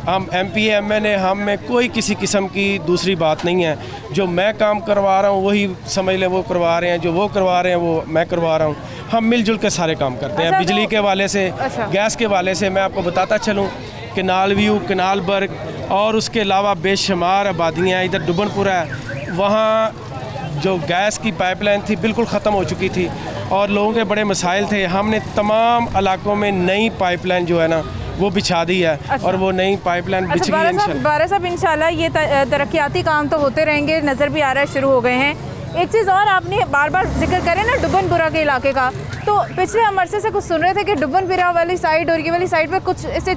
हम MP MNA, हम में कोई किसी किस्म की दूसरी बात नहीं है। जो मैं काम करवा रहा हूँ वही समझ लें वो करवा रहे हैं, जो वो करवा रहे हैं वो मैं करवा रहा हूँ। हम मिलजुल के सारे काम करते हैं। बिजली के वाले से, गैस के वाले से मैं आपको बताता चलूँ, केनाल व्यू, केनाल बर्ग, और उसके अलावा बेशुमार आबादियाँ, इधर डुबनपुरा है, वहाँ जो गैस की पाइपलाइन थी बिल्कुल ख़त्म हो चुकी थी और लोगों के बड़े मसाइल थे। हमने तमाम इलाकों में नई पाइपलाइन जो है ना वो बिछा दी है। और वो नई पाइपलाइन बिछ गई है। बारा साहब इंशाल्लाह ये तरक्याती काम तो होते रहेंगे, नज़र भी आ रहा है शुरू हो गए हैं। एक चीज़ और आपने बार बार जिक्र करें ना डुबनपुरा के इलाके का, तो पिछले हम अरसे से कुछ सुन रहे थे कि डुबनपुरा वाली साइड और ये वाली साइड पे कुछ ऐसे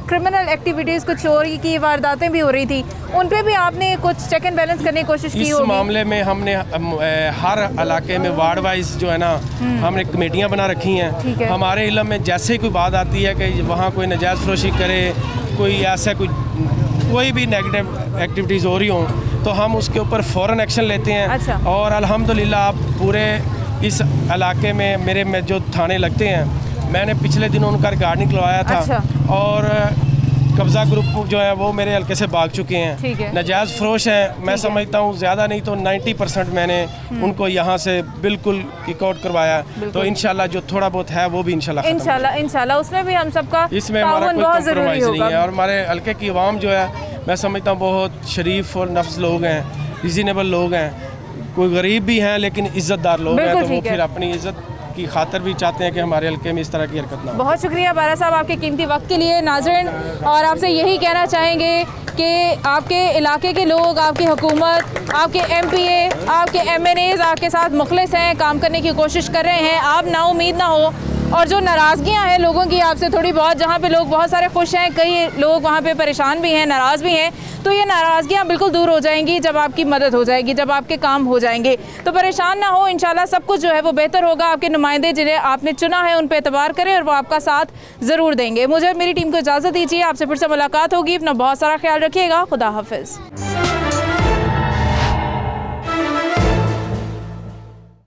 क्रिमिनल एक्टिविटीज़, कुछ चोरी की वारदातें भी हो रही थी, उन पे भी आपने कुछ चेक एंड बैलेंस करने की कोशिश की होगी? इस मामले में हमने हर इलाके में वार्ड वाइज जो है ना हमने कमेटियाँ बना रखी हैं। हमारे इल्म में जैसे ही कोई बात आती है कि वहाँ कोई नाजायज़ फरोशी करे, कोई ऐसा कोई भी नेगेटिव एक्टिविटीज़ हो रही हों, तो हम उसके ऊपर फ़ौरन एक्शन लेते हैं। अच्छा। और अल्हम्दुलिल्लाह आप पूरे इस इलाके में मेरे में जो थाने लगते हैं, मैंने पिछले दिनों उनका रिकॉर्ड निकलवाया था। अच्छा। और कब्ज़ा ग्रुप जो है वो मेरे हल्के से भाग चुके हैं, नाजायज़ फरोश हैं। मैं समझता हूँ ज़्यादा नहीं तो 90% मैंने उनको यहाँ से बिल्कुल किक आउट करवाया। तो इंशाल्लाह जो थोड़ा बहुत है वो भी इंशाल्लाह उसमें भी हम सबका इसमें हमारा कोई कॉम्प्रोमाइज़ नहीं है। और हमारे हल्के की आवाम जो है मैं समझता हूँ बहुत शरीफ और नफ्स लोग हैं, रिजनेबल लोग हैं, कोई गरीब भी हैं लेकिन इज़्ज़तदार लोग हैं, तो वो फिर अपनी इज़्ज़त की खातर भी चाहते हैं कि हमारे हल्के में इस तरह की हरकत ना हो। बहुत शुक्रिया बारा साहब आपके कीमती वक्त के लिए। नाज़रीन, और आपसे यही कहना चाहेंगे कि आपके इलाके के लोग, आपकी हुकूमत, आपके MPA, आपके MNAs आपके साथ मुखलिस हैं, काम करने की कोशिश कर रहे हैं। आप नाउम्मीद ना हो, और जो नाराज़गियाँ हैं लोगों की आपसे थोड़ी बहुत, जहाँ पे लोग बहुत सारे खुश हैं, कई लोग वहाँ पे परेशान भी हैं, नाराज़ भी हैं, तो ये नाराज़गियाँ बिल्कुल दूर हो जाएंगी जब आपकी मदद हो जाएगी, जब आपके काम हो जाएंगे। तो परेशान ना हो, इंशाल्लाह सब कुछ जो है वो बेहतर होगा। आपके नुमाइंदे जिन्हें आपने चुना है उन पर एतबार करें और वो आपका साथ ज़रूर देंगे। मुझे मेरी टीम को इजाज़त दीजिए, आपसे फिर से मुलाकात होगी। अपना बहुत सारा ख्याल रखिएगा। खुदा हाफिज़।